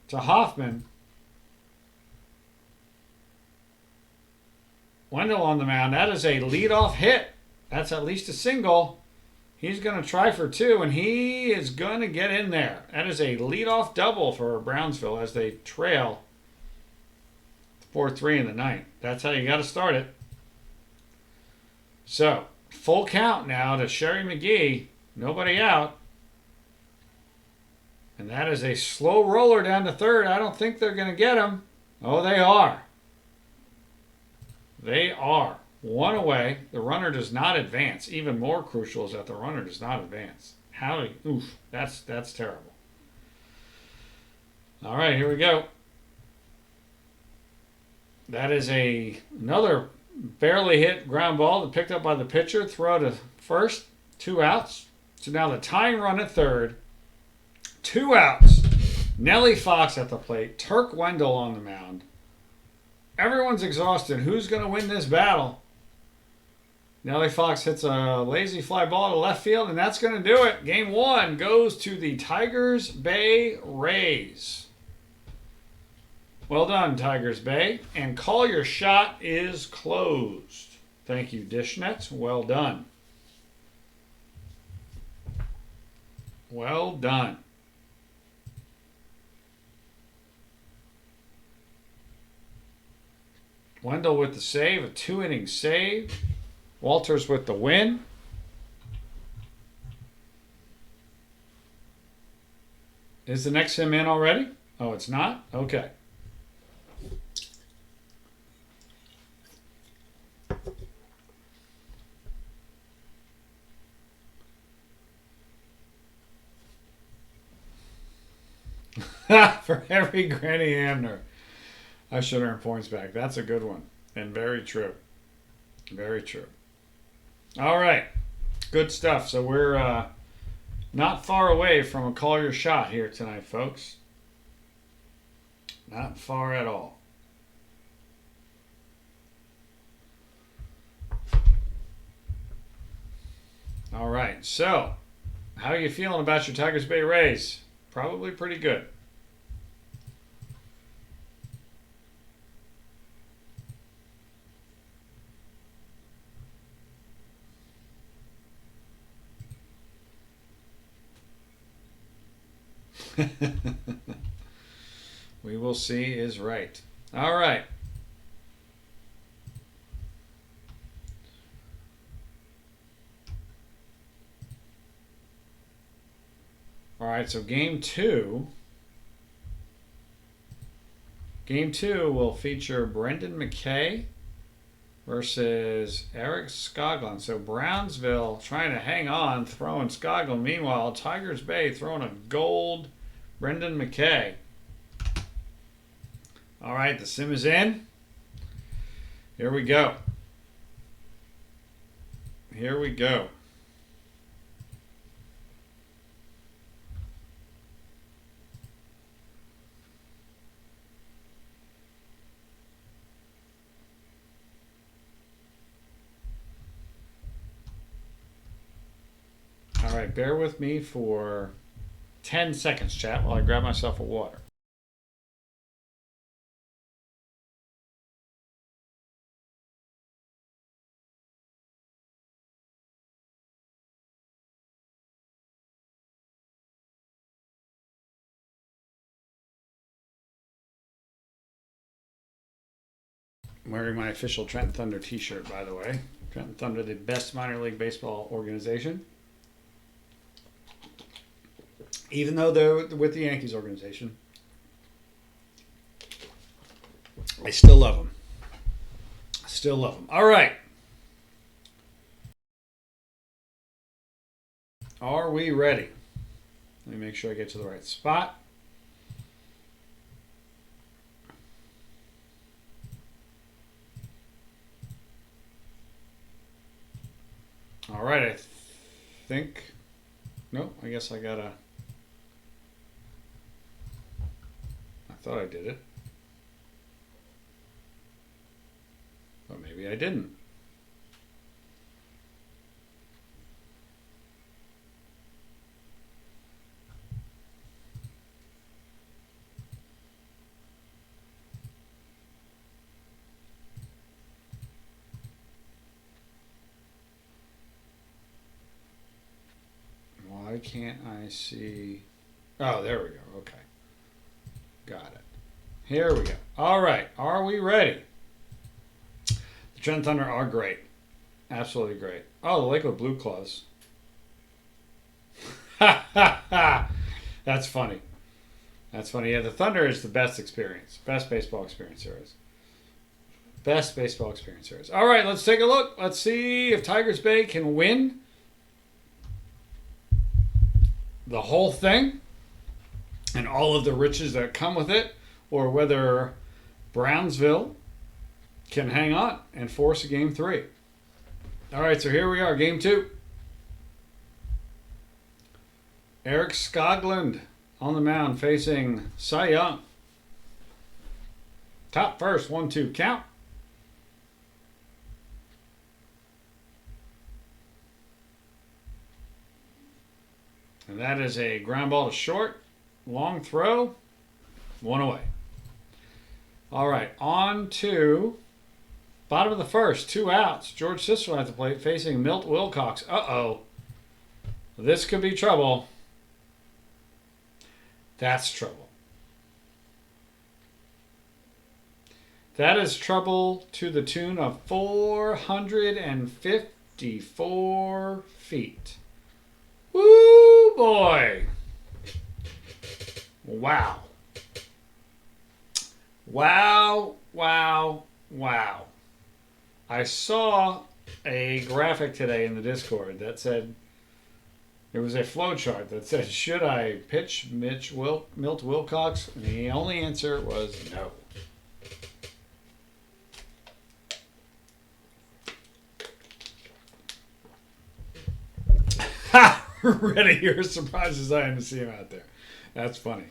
Speaker 1: to Hoffman. Wendell on the mound. That is a leadoff hit. That's at least a single. He's going to try for 2, and he is going to get in there. That is a leadoff double for Brownsville as they trail 4-3 in the 9th. That's how you got to start it. So, full count now to Sherry McGee. Nobody out. And that is a slow roller down to third. I don't think they're going to get him. Oh, they are. They are. 1 away. The runner does not advance. Even more crucial is that the runner does not advance. Oof, that's terrible. All right, here we go. That is another barely hit ground ball picked up by the pitcher. Throw to first. 2 outs. So now the tying run at third. 2 outs. Nellie Fox at the plate. Turk Wendell on the mound. Everyone's exhausted. Who's going to win this battle? Nellie Fox hits a lazy fly ball to left field, and that's going to do it. Game 1 goes to the Tigers Bay Rays. Well done, Tigers Bay. And Call Your Shot is closed. Thank you, Dishnet. Well done. Well done. Wendell with the save, a 2-inning save. Walters with the win. Is the next him in already? Oh, it's not? Okay. For every Granny Amner, I should earn points back. That's a good one. And very true. Very true. All right. Good stuff. So we're not far away from a Call Your Shot here tonight, folks. Not far at all. All right. So, how are you feeling about your Tigers Bay Rays? Probably pretty good. We will see is right. All right. All right, so game two. Game two will feature Brendan McKay versus Eric Skoglund. So Brownsville trying to hang on, throwing Skoglund. Meanwhile, Tigers Bay throwing a gold Brendan McKay. All right, the sim is in. Here we go. Here we go. All right, bear with me for 10 seconds, chat, while I grab myself a water. I'm wearing my official Trenton Thunder t-shirt, by the way. Trenton Thunder, the best minor league baseball organization. Even though they're with the Yankees organization, I still love them. Still love them. All right. Are we ready? Let me make sure I get to the right spot. All right, I think. Nope, I guess I gotta. I thought I did it. But maybe I didn't. Why can't I see? Oh, there we go. Okay. Got it. Here we go. All right. Are we ready? The Trenton Thunder are great. Absolutely great. Oh, the Lakewood Blue Claws. Ha ha ha. That's funny. That's funny. Yeah, the Thunder is the best experience. Best baseball experience there is. Best baseball experience there is. All right, let's take a look. Let's see if Tigers Bay can win the whole thing and all of the riches that come with it, or whether Brownsville can hang on and force a game three. All right, so here we are, game two. Eric Skoglund on the mound facing Cy Young. Top first, 1-2 count. And that is a ground ball to short. Long throw. One away. All right. On to bottom of the first. 2 outs. George Sisler at the plate facing Milt Wilcox. Uh-oh. This could be trouble. That's trouble. That is trouble to the tune of 454 feet. Woo, boy. Wow. Wow, wow, wow. I saw a graphic today in the Discord that said, there was a flow chart that said, should I pitch Milt Wilcox? And the only answer was no. Ha! Ready, you're as surprised as I am to see him out there. That's funny.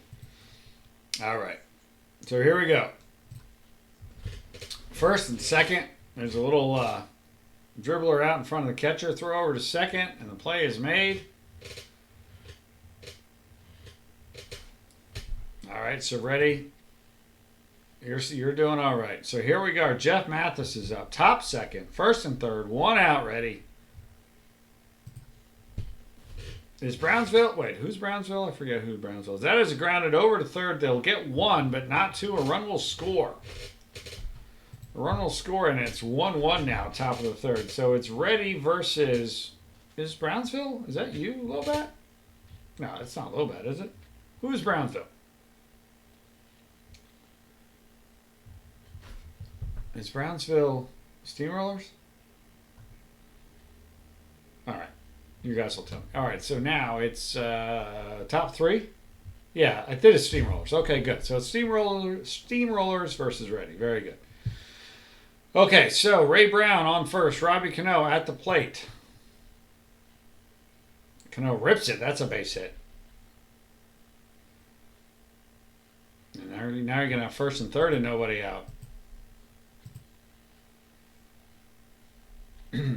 Speaker 1: All right. So here we go. First and second, there's a little dribbler out in front of the catcher. Throw over to second, and the play is made. All right, so ready. You're doing all right. So here we go. Jeff Mathis is up. Top second. First and third. 1 out. Ready. Is Brownsville? Wait, who's Brownsville? I forget who Brownsville is. That is grounded over to third. They'll get 1, but not 2. A run will score. A run will score, and it's 1-1 now, top of the third. So it's Ready versus... Is Brownsville? Is that you, Lobat? No, it's not Lobat, is it? Who's Brownsville? Is Brownsville Steamrollers? All right. You guys will tell me. All right, so now it's top 3? Yeah, I did a Steamrollers. Okay, good. So it's Steamrollers versus Ready. Very good. Okay, so Ray Brown on first. Robbie Cano at the plate. Cano rips it. That's a base hit. And now you're going to have first and third and nobody out.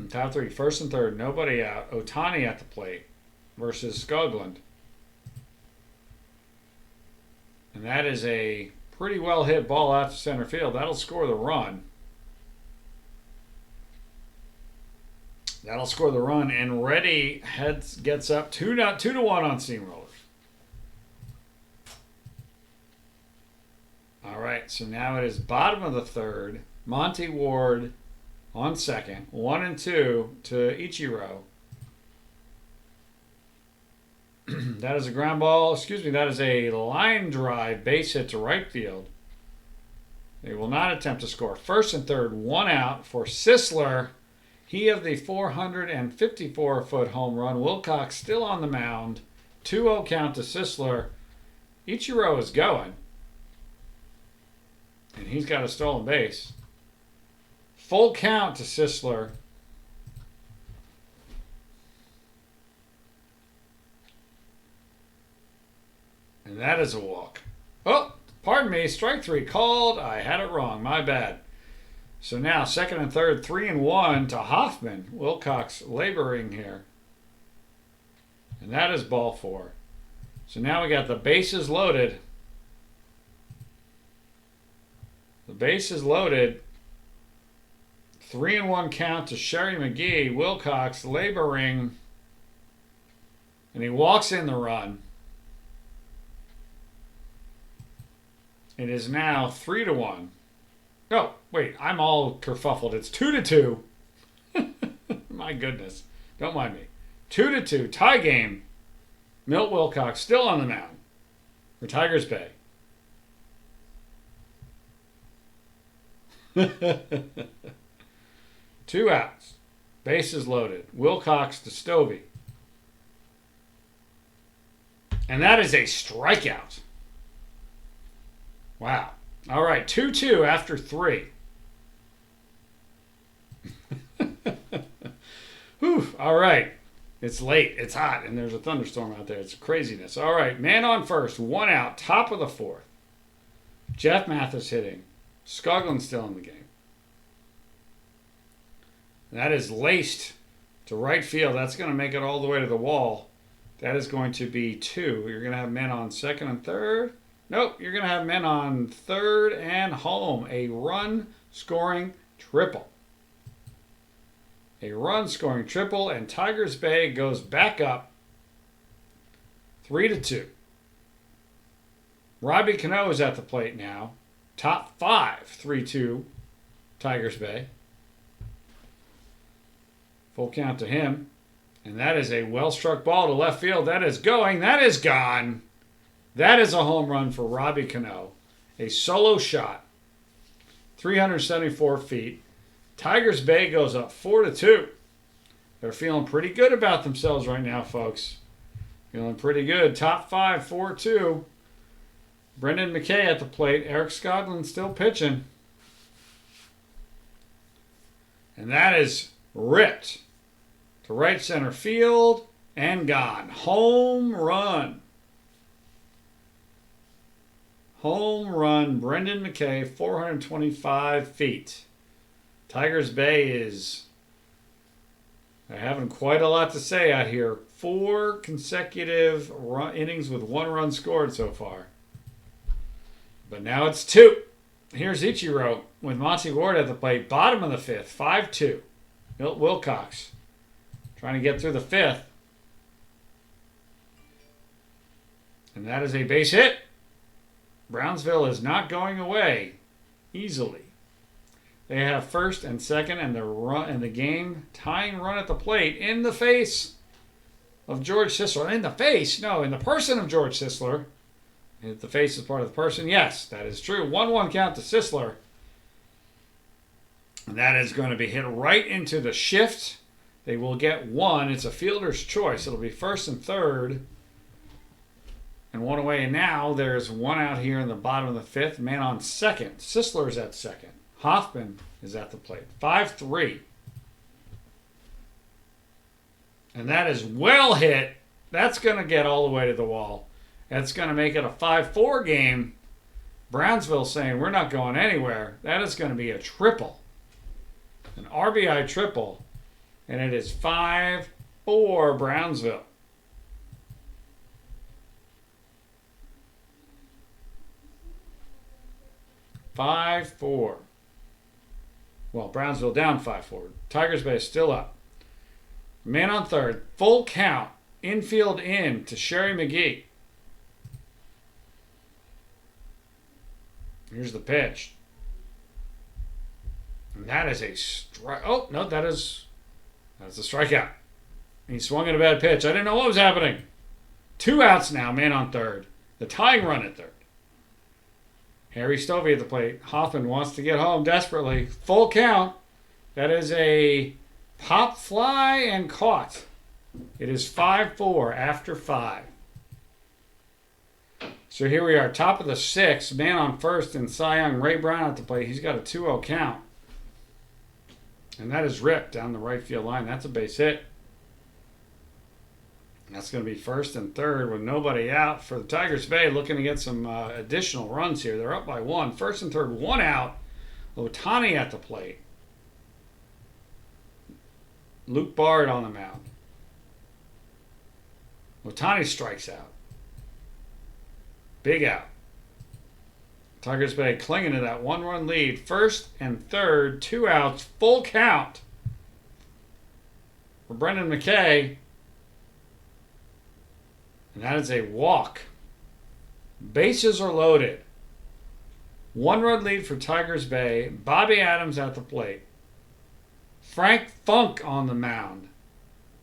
Speaker 1: Top 3, first and third, nobody out. Ohtani at the plate versus Skoglund. And that is a pretty well hit ball out to center field. That'll score the run. That'll score the run. And Ready gets up 2-1 on Steamrollers. All right, so now it is bottom of the third. Monty Ward on second, 1-2 to Ichiro. That is a ground ball. Excuse me, that is a line drive base hit to right field. They will not attempt to score. First and third, 1 out for Sisler. He of the 454-foot home run. Wilcox still on the mound. 2-0 count to Sisler. Ichiro is going. And he's got a stolen base. Full count to Sisler. And that is a walk. Oh, pardon me. Strike 3 called. I had it wrong. My bad. So now second and third, 3-1 to Hoffman. Wilcox laboring here. And that is ball 4. So now we got the bases loaded. The base is loaded. 3-1 count to Sherry McGee. Wilcox laboring. And he walks in the run. It is now 3-1. Oh, wait. I'm all kerfuffled. It's 2-2. My goodness. Don't mind me. 2-2. Tie game. Milt Wilcox still on the mound for Tigers Bay. Two outs. Bases loaded. Wilcox to Stovey. And that is a strikeout. Wow. All right. 2-2 after 3. Whew. All right. It's late. It's hot. And there's a thunderstorm out there. It's craziness. All right. Man on first. 1 out. Top of the 4th. Jeff Mathis hitting. Skoglund still in the game. That is laced to right field. That's going to make it all the way to the wall. That is going to be 2. You're going to have men on second and third. Nope, you're going to have men on third and home. A run-scoring triple. A run-scoring triple, and Tigers Bay goes back up 3-2. Robbie Cano is at the plate now. Top 5, 3-2, Tigers Bay. Full count to him. And that is a well-struck ball to left field. That is going. That is gone. That is a home run for Robbie Cano. A solo shot. 374 feet. Tigers Bay goes up 4-2. They're feeling pretty good about themselves right now, folks. Feeling pretty good. Top 5, 4-2. Brendan McKay at the plate. Eric Skoglund still pitching. And that is ripped to right center field and gone. Home run. Home run. Brendan McKay, 425 feet. Tigers Bay is... They're having quite a lot to say out here. 4 consecutive innings with 1 run scored so far. But now it's 2. Here's Ichiro with Monty Ward at the plate. Bottom of the 5th, 5-2. Milt Wilcox trying to get through the 5th. And that is a base hit. Brownsville is not going away easily. They have first and second and the game tying run at the plate in the face of George Sisler. In the face? No, in the person of George Sisler. If the face is part of the person, yes, that is true. 1-1 count to Sisler. And that is going to be hit right into the shift. They will get one. It's a fielder's choice. It'll be first and third. And one away. And now there's one out here in the bottom of the fifth. Man on second. Sisler's at second. Hoffman is at the plate. 5-3. And that is well hit. That's going to get all the way to the wall. That's going to make it a 5-4 game. Brownsville saying we're not going anywhere. That is going to be a triple. An RBI triple. And it is 5-4 Brownsville. Well, Brownsville down 5-4. Tigers Bay still up. Man on third. Full count. Infield in to Sherry McGee. Here's the pitch. And that is a strike. Oh, no, that's a strikeout. He swung at a bad pitch. I didn't know what was happening. 2 outs now, man on third. The tying run at third. Harry Stovey at the plate. Hoffman wants to get home desperately. Full count. That is a pop fly and caught. It is 5-4 after 5. So here we are, top of the 6th. Man on first and Cy Young. Ray Brown at the plate. He's got a 2-0 count. And that is ripped down the right field line. That's a base hit. That's going to be first and third with nobody out for the Tigers Bay, looking to get some additional runs here. They're up by 1. First and third, 1 out. Otani at the plate. Luke Bard on the mound. Otani strikes out. Big out. Tigers Bay clinging to that 1-run lead. First and third, 2 outs, full count for Brendan McKay. And that is a walk. Bases are loaded. 1-run lead for Tigers Bay. Bobby Adams at the plate. Frank Funk on the mound.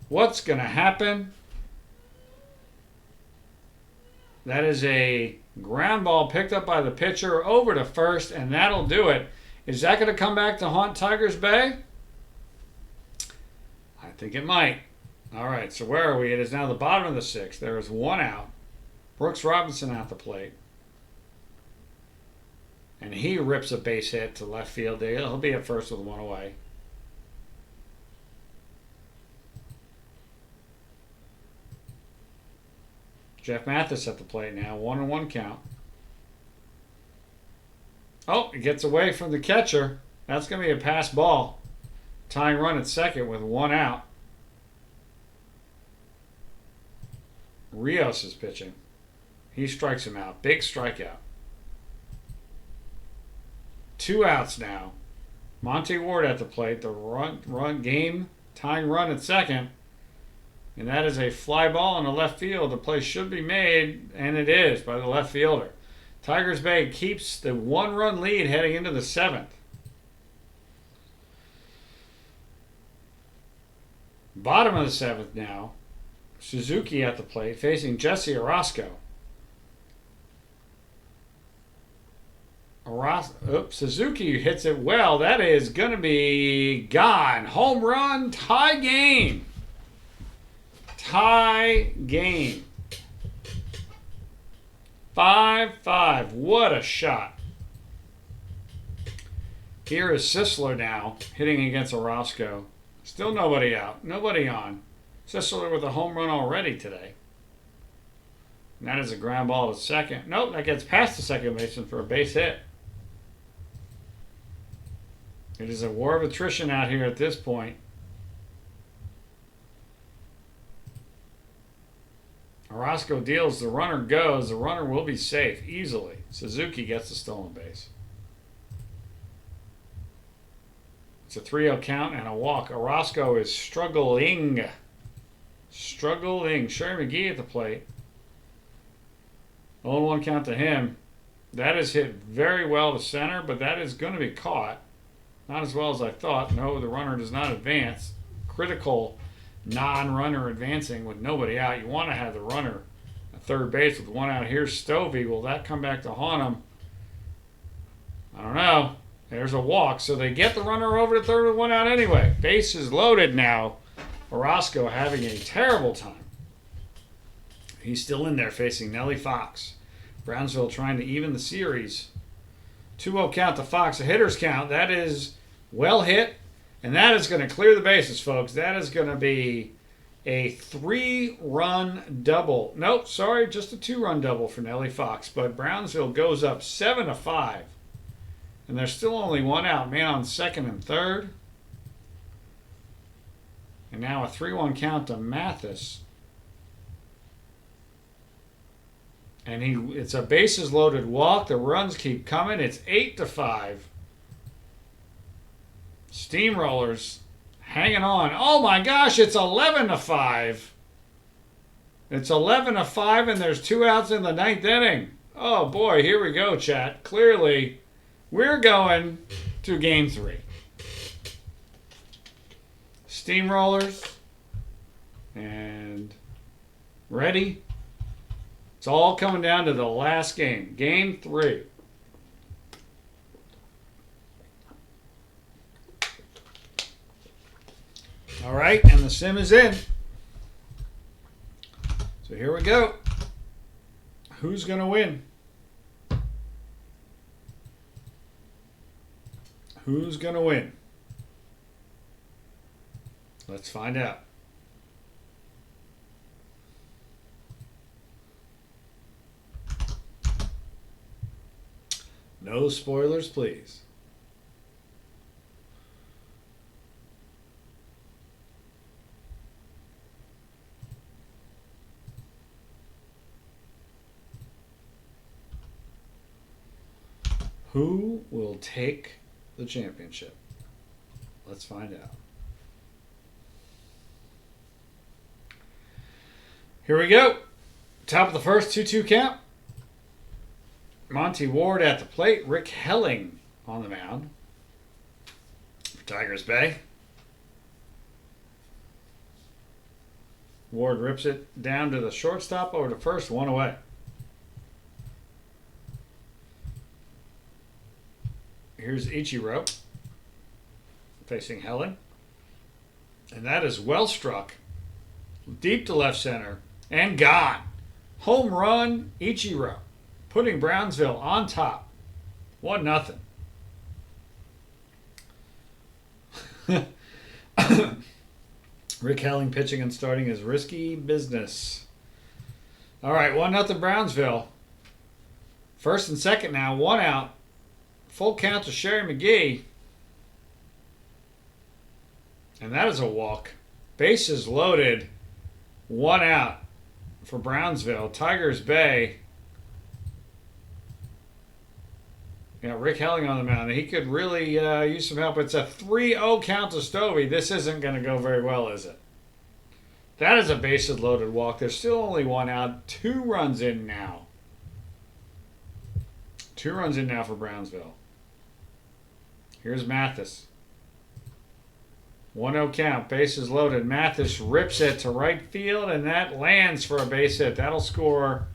Speaker 1: What's going to happen? That is a ground ball picked up by the pitcher over to first, and that'll do it. Is that going to come back to haunt Tigers Bay? I think it might. All right, so where are we? It is now the bottom of the 6th. There is 1 out. Brooks Robinson at the plate. And he rips a base hit to left field. He'll be at first with 1 away. Jeff Mathis at the plate now. 1-1 count. Oh, he gets away from the catcher. That's going to be a pass ball. Tying run at second with 1 out. Rios is pitching. He strikes him out. Big strikeout. 2 outs now. Monty Ward at the plate. The run game tying run at second. And that is a fly ball in the left field. The play should be made, and it is, by the left fielder. Tigers Bay keeps the 1-run lead heading into the 7th. Bottom of the 7th now. Suzuki at the plate, facing Jesse Orozco. Suzuki hits it well. That is going to be gone. Home run, tie game. Tie game. 5-5. What a shot. Here is Sisler now hitting against Orozco. Still nobody out. Nobody on. Sisler with a home run already today. And that is a ground ball to second. Nope, that gets past the second baseman for a base hit. It is a war of attrition out here at this point. Orozco deals, the runner goes, the runner will be safe easily. Suzuki gets the stolen base. It's a 3-0 count and a walk. Orozco is struggling. Sherry McGee at the plate. 0-1 count to him. That is hit very well to center, but that is going to be caught. Not as well as I thought. No, the runner does not advance. Critical non-runner advancing with nobody out. You want to have the runner at third base with one out. Here's Stovey. Will that come back to haunt him? I don't know. There's a walk, so they get the runner over to third with one out anyway. Base is loaded now. Orozco having a terrible time. He's still in there facing Nellie Fox. Brownsville trying to even the series. 2-0 count to Fox. A hitter's count. That is well hit. And that is going to clear the bases, folks. That is going to be a 3-run double. Nope, sorry, just a 2-run double for Nellie Fox. But Brownsville goes up 7-5. And there's still only one out. Man on second and third. And now a 3-1 count to Mathis. And it's a bases loaded walk. The runs keep coming. It's 8-5. Steamrollers hanging on. Oh my gosh, it's 11-5. It's 11-5 and there's 2 outs in the 9th inning. Oh boy, here we go, chat. Clearly, we're going to game 3. Steamrollers. And ready? It's all coming down to the last game. Game 3. All right, and the sim is in. So here we go. Who's going to win? Who's going to win? Let's find out. No spoilers, please. Who will take the championship? Let's find out. Here we go. Top of the first, 2-2 count. Monty Ward at the plate. Rick Helling on the mound for Tigers Bay. Ward rips it down to the shortstop, over to first, 1 away. Here's Ichiro facing Helling. And that is well struck. Deep to left center. And gone. Home run, Ichiro. Putting Brownsville on top. 1-0. Rick Helling pitching and starting is risky business. All right, 1-0 Brownsville. First and second now, 1 out. Full count to Sherry McGee. And that is a walk. Bases loaded. 1 out for Brownsville. Tigers Bay. Yeah, Rick Helling on the mound. He could really use some help. It's a 3-0 count to Stovey. This isn't going to go very well, is it? That is a bases loaded walk. There's still only 1 out. 2 runs in now. 2 runs in now for Brownsville. Here's Mathis. 1-0 count. Bases loaded. Mathis rips it to right field, and that lands for a base hit. That'll score.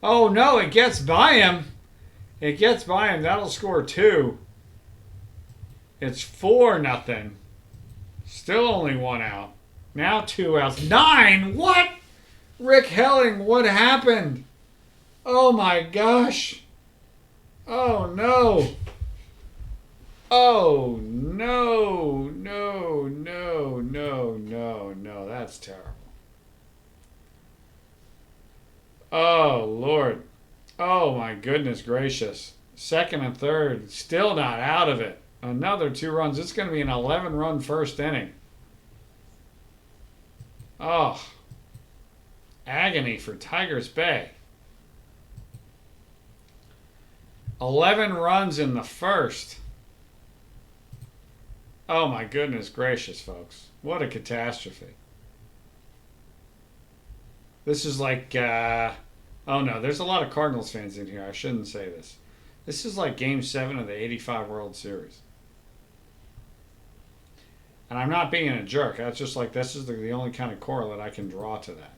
Speaker 1: Oh, no, it gets by him. It gets by him. That'll score 2. It's 4-0. Still only 1 out. Now 2 outs. 9! What? Rick Helling, what happened? Oh my gosh. Oh no. Oh no. No, no, no, no, no. That's terrible. Oh Lord. Oh my goodness gracious. Second and third, still not out of it. Another 2 runs. It's going to be an 11-run first inning. Oh. Agony for Tigers Bay. 11 runs in the first. Oh my goodness gracious, folks. What a catastrophe. This is like Oh no, there's a lot of Cardinals fans in here. I shouldn't say this. This is like Game 7 of the '85 World Series. And I'm not being a jerk. That's just like, this is the only kind of correlate I can draw to that.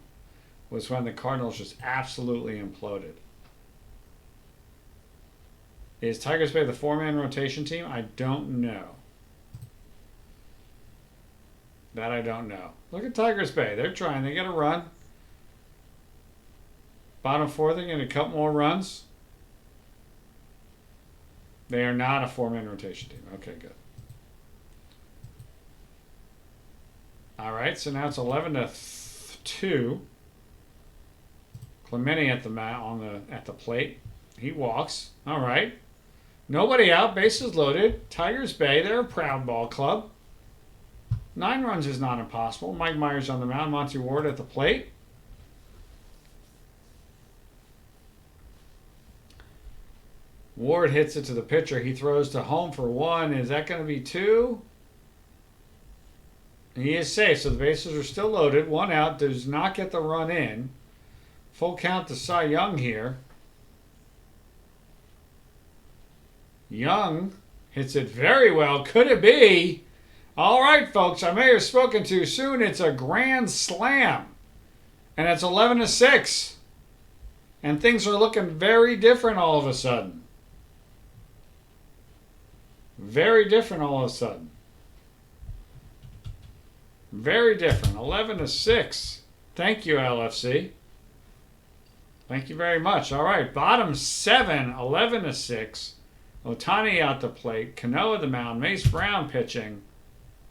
Speaker 1: Was when the Cardinals just absolutely imploded. Is Tigers Bay the 4-man rotation team? I don't know. That I don't know. Look at Tigers Bay. They're trying. They get a run. Bottom 4, they're getting a couple more runs. They are not a 4-man rotation team. Okay, good. All right, so now it's 11-2. Clemente at the plate. He walks. All right. Nobody out. Bases loaded. Tigers Bay. They're a proud ball club. 9 runs is not impossible. Mike Myers on the mound. Monty Ward at the plate. Ward hits it to the pitcher. He throws to home for 1. Is that going to be 2? He is safe, so the bases are still loaded. 1 out. Does not get the run in. Full count to Cy Young here. Young hits it very well. Could it be? All right, folks. I may have spoken too soon. It's a grand slam. And it's 11-6. And things are looking very different all of a sudden. Very different all of a sudden. Very different. 11-6. Thank you, LFC. Thank you very much. All right, bottom 7, 11-6. Ohtani out the plate. Cano at the mound. Mace Brown pitching.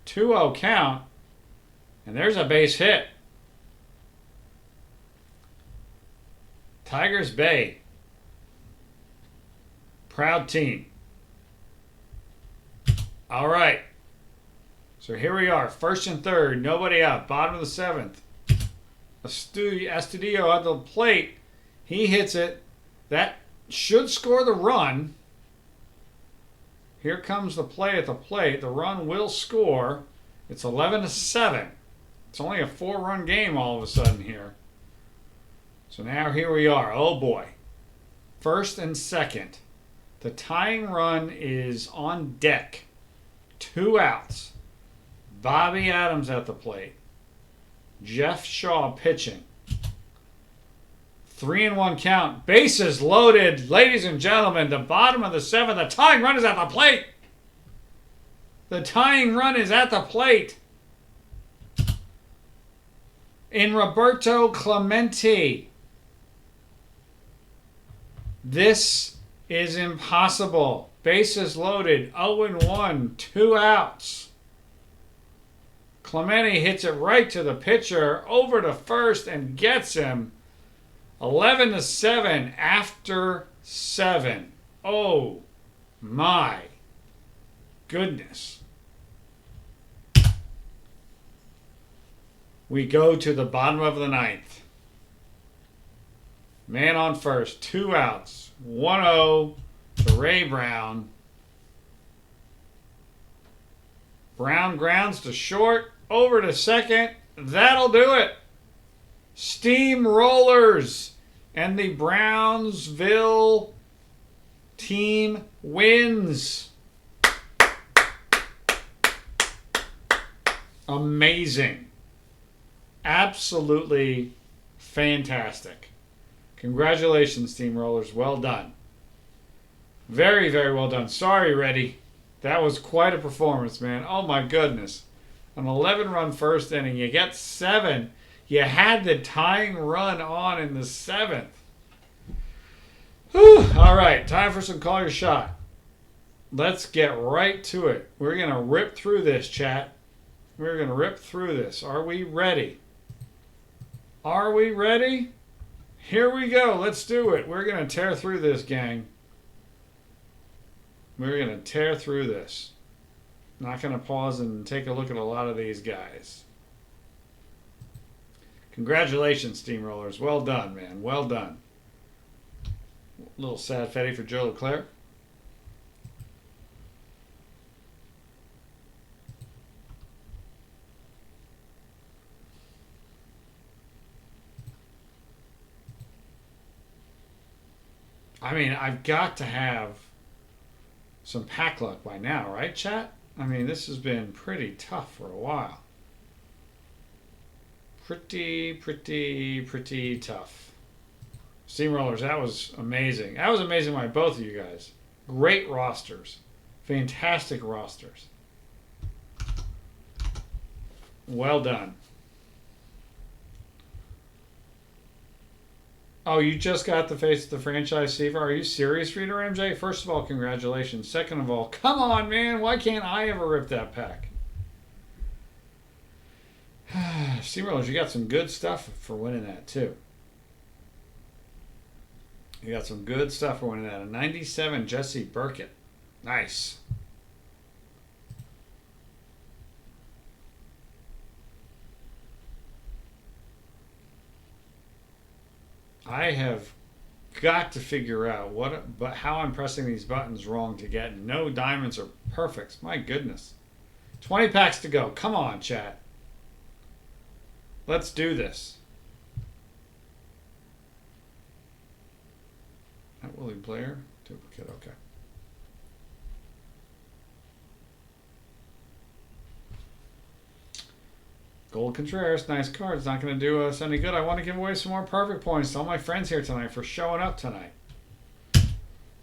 Speaker 1: 2-0 count. And there's a base hit. Tigers Bay. Proud team. All right. So here we are. 1st and 3rd. Nobody out. Bottom of the 7th. Astudillo at the plate. He hits it. That should score the run. Here comes the play at the plate. The run will score. It's 11-7. It's only a 4-run game all of a sudden here. So now here we are. Oh boy. 1st and 2nd. The tying run is on deck. 2 outs. Bobby Adams at the plate. Jeff Shaw pitching. 3-1 count. Bases loaded. Ladies and gentlemen, the bottom of the 7th. The tying run is at the plate. The tying run is at the plate. In Roberto Clemente. This is impossible. Bases loaded. 0-1. 2 outs. Clemente hits it right to the pitcher. Over to first and gets him. 11-7 after 7. Oh my goodness. We go to the bottom of the 9th. Man on first. 2 outs. 1-0 to Ray Brown. Brown grounds to short. Over to second. That'll do it. Steamrollers. And the Brownsville team wins. Amazing. Absolutely fantastic. Congratulations, Steamrollers. Well done. Very, very well done. Sorry, Reddy. That was quite a performance, man. Oh, my goodness. An 11-run first inning. You get 7. You had the tying run on in the 7th. Whew. All right, time for some Call Your Shot. Let's get right to it. We're going to rip through this, chat. We're going to rip through this. Are we ready? Are we ready? Here we go. Let's do it. We're going to tear through this, gang. We're going to tear through this. Not going to pause and take a look at a lot of these guys. Congratulations, Steamrollers. Well done, man. Well done. A little sad Fetty for Joe Leclerc. I mean, I've got to have some pack luck by now, right, chat? I mean, this has been pretty tough for a while. Pretty tough. Steamrollers, that was amazing. That was amazing by both of you guys. Great rosters. Fantastic rosters. Well done. Oh, you just got the face of the franchise fever? Are you serious, Reader MJ? First of all, congratulations. Second of all, come on, man. Why can't I ever rip that pack? Steamrollers, you got some good stuff for winning that, too. You got some good stuff for winning that. A 97 Jesse Burkett. Nice. I have got to figure out how I'm pressing these buttons wrong to get no diamonds or perfects. My goodness. 20 packs to go. Come on, chat. Let's do this. That Willie Blair. Duplicate, okay. Gold Contreras, nice card. It's not going to do us any good. I want to give away some more perfect points to all my friends here tonight for showing up tonight.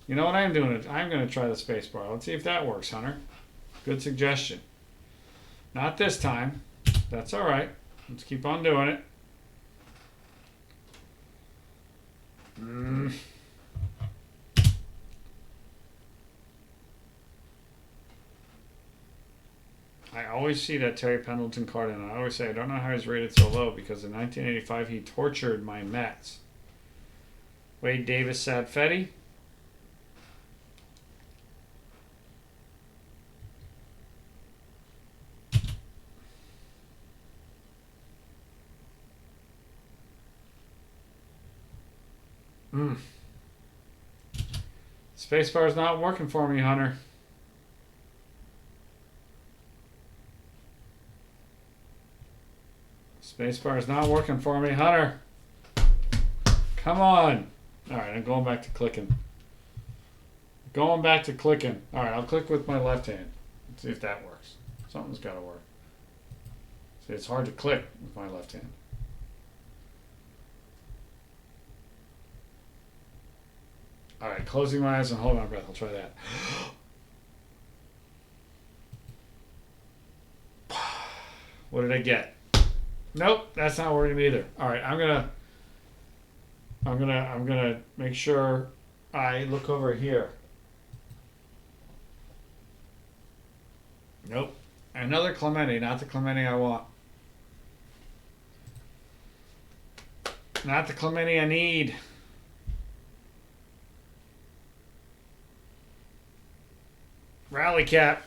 Speaker 1: You know what I'm doing? I'm going to try the space bar. Let's see if that works, Hunter. Good suggestion. Not this time. That's all right. Let's keep on doing it. I always see that Terry Pendleton card, and I always say, I don't know how he's rated so low, because in 1985 he tortured my Mets. Wade Davis, Sad Fetty. Spacebar's not working for me, Hunter. Spacebar is not working for me, Hunter. Come on. All right, I'm going back to clicking. Going back to clicking. All right, I'll click with my left hand. Let's see if that works. Something's got to work. See, it's hard to click with my left hand. All right, closing my eyes and holding my breath. I'll try that. What did I get? Nope, that's not working either. All right, I'm gonna make sure I look over here. Nope, another Clemente, not the Clemente I want. Not the Clemente I need. Rally cap.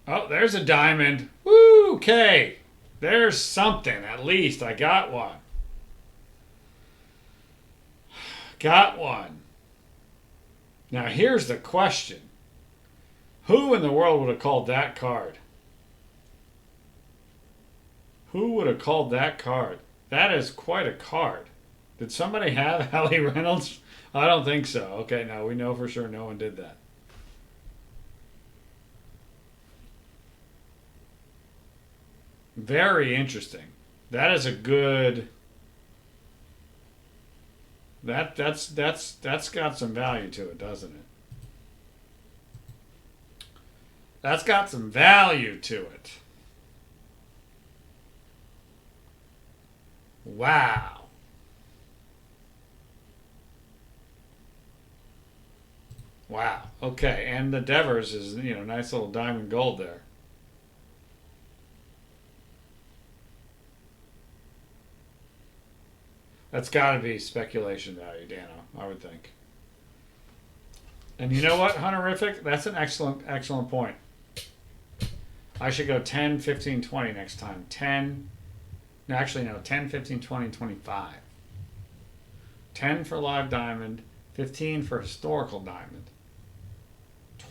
Speaker 1: Oh, there's a diamond. Woo, okay. There's something, at least. I got one. Got one. Now, here's the question. Who in the world would have called that card? Who would have called that card? That is quite a card. Did somebody have Allie Reynolds? I don't think so. Okay, no, we know for sure no one did that. Very interesting. That is a good. That's got some value to it, doesn't it? That's got some value to it. Wow. Wow. Okay, and the Devers is, nice little diamond gold there. That's got to be speculation value, Dano, I would think. And you know what, Hunterific? That's an excellent point. I should go 10, 15, 20 next time. 10, no, actually, no, 10, 15, 20, 25. 10 for live diamond, 15 for historical diamond,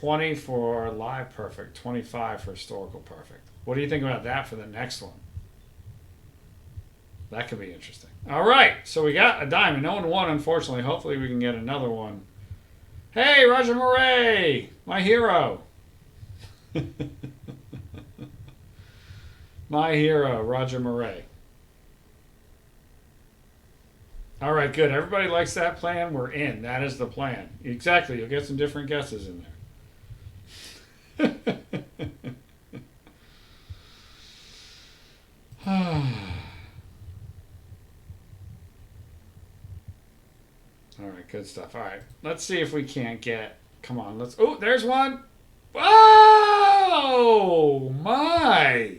Speaker 1: 20 for live perfect, 25 for historical perfect. What do you think about that for the next one? That could be interesting. All right, so we got a diamond. No one won, unfortunately. Hopefully we can get another one. Hey, Roger Murray, my hero. My hero, Roger Murray. All right, good. Everybody likes that plan. We're in. That is the plan. Exactly. You'll get some different guesses in there. All right, good stuff. All right, let's see if we can't get. Come on, let's. Oh, there's one. Oh my!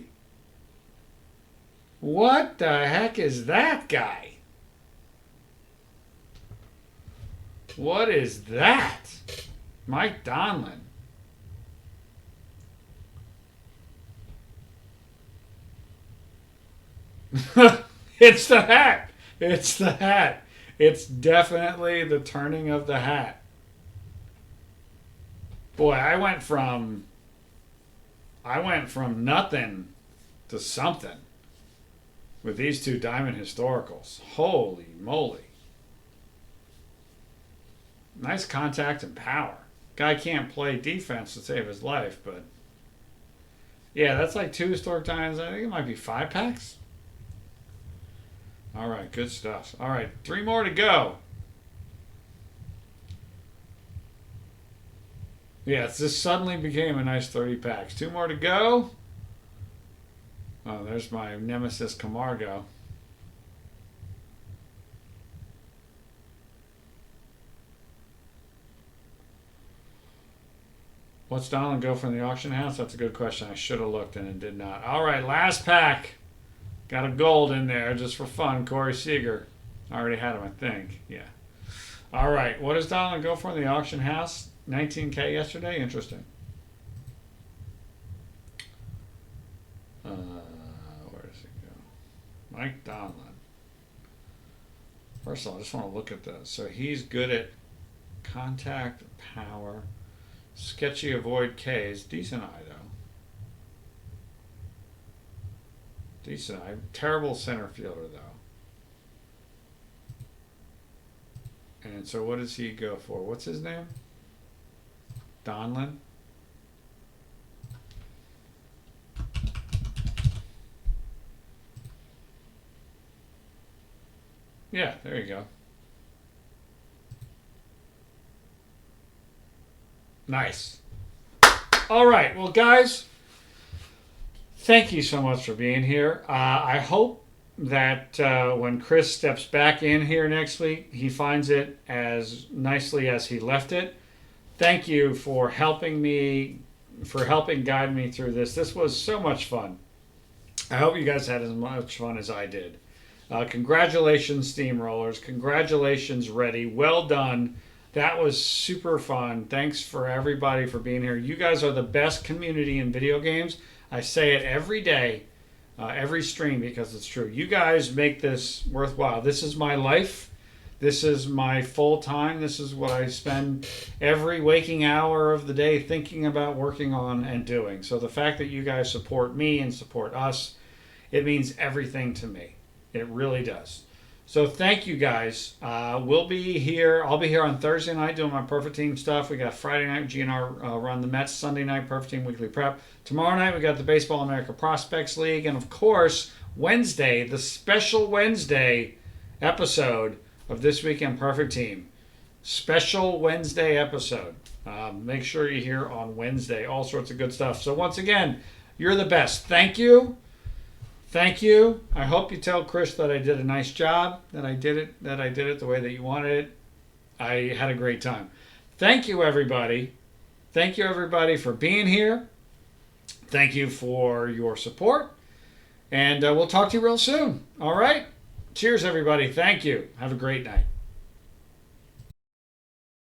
Speaker 1: What the heck is that guy? What is that? Mike Donlin. It's the hat. It's the hat. It's definitely the turning of the hat. Boy, I went from nothing to something with these two Diamond Historicals. Holy moly. Nice contact and power. Guy can't play defense to save his life, but yeah, that's like 2 Historic Diamonds. I think it might be 5 packs. All right, good stuff. All right, 3 more to go. Yes, this suddenly became a nice 30 packs. 2 more to go. Oh, there's my nemesis Camargo. What's Donald go from the auction house? That's a good question. I should have looked and it did not. All right, last pack. Got a gold in there just for fun. Corey Seager. I already had him, I think. Yeah. All right. What does Donald go for in the auction house? 19K yesterday? Interesting. Where does it go? Mike Donlin. First of all, I just want to look at this. So he's good at contact, power, sketchy avoid Ks. Decent eye, though. Decent eye. Terrible center fielder, though. And so what does he go for? What's his name? Donlin? Yeah, there you go. Nice. All right. Well, guys, thank you so much for being here. I hope that when Chris steps back in here next week, he finds it as nicely as he left it. Thank you for helping me, for helping guide me through this. This was so much fun. I hope you guys had as much fun as I did. Congratulations, Steamrollers. Congratulations, Reddy. Well done. That was super fun. Thanks for everybody for being here. You guys are the best community in video games. I say it every day, every stream, because it's true. You guys make this worthwhile. This is my life. This is my full time. This is what I spend every waking hour of the day thinking about, working on, and doing. So the fact that you guys support me and support us, it means everything to me. It really does. So thank you guys. We'll be here. I'll be here on Thursday night doing my Perfect Team stuff. We got Friday night GNR run the Mets. Sunday night Perfect Team weekly prep. Tomorrow night we got the Baseball America Prospects League, and of course Wednesday, the special Wednesday episode of This Weekend Perfect Team. Special Wednesday episode. Make sure you're here on Wednesday. All sorts of good stuff. So once again, you're the best. Thank you. Thank you. I hope you tell Chris that I did a nice job, that I did it the way that you wanted it. I had a great time. Thank you, everybody. Thank you, everybody, for being here. Thank you for your support. And we'll talk to you real soon. All right? Cheers, everybody. Thank you. Have a great night.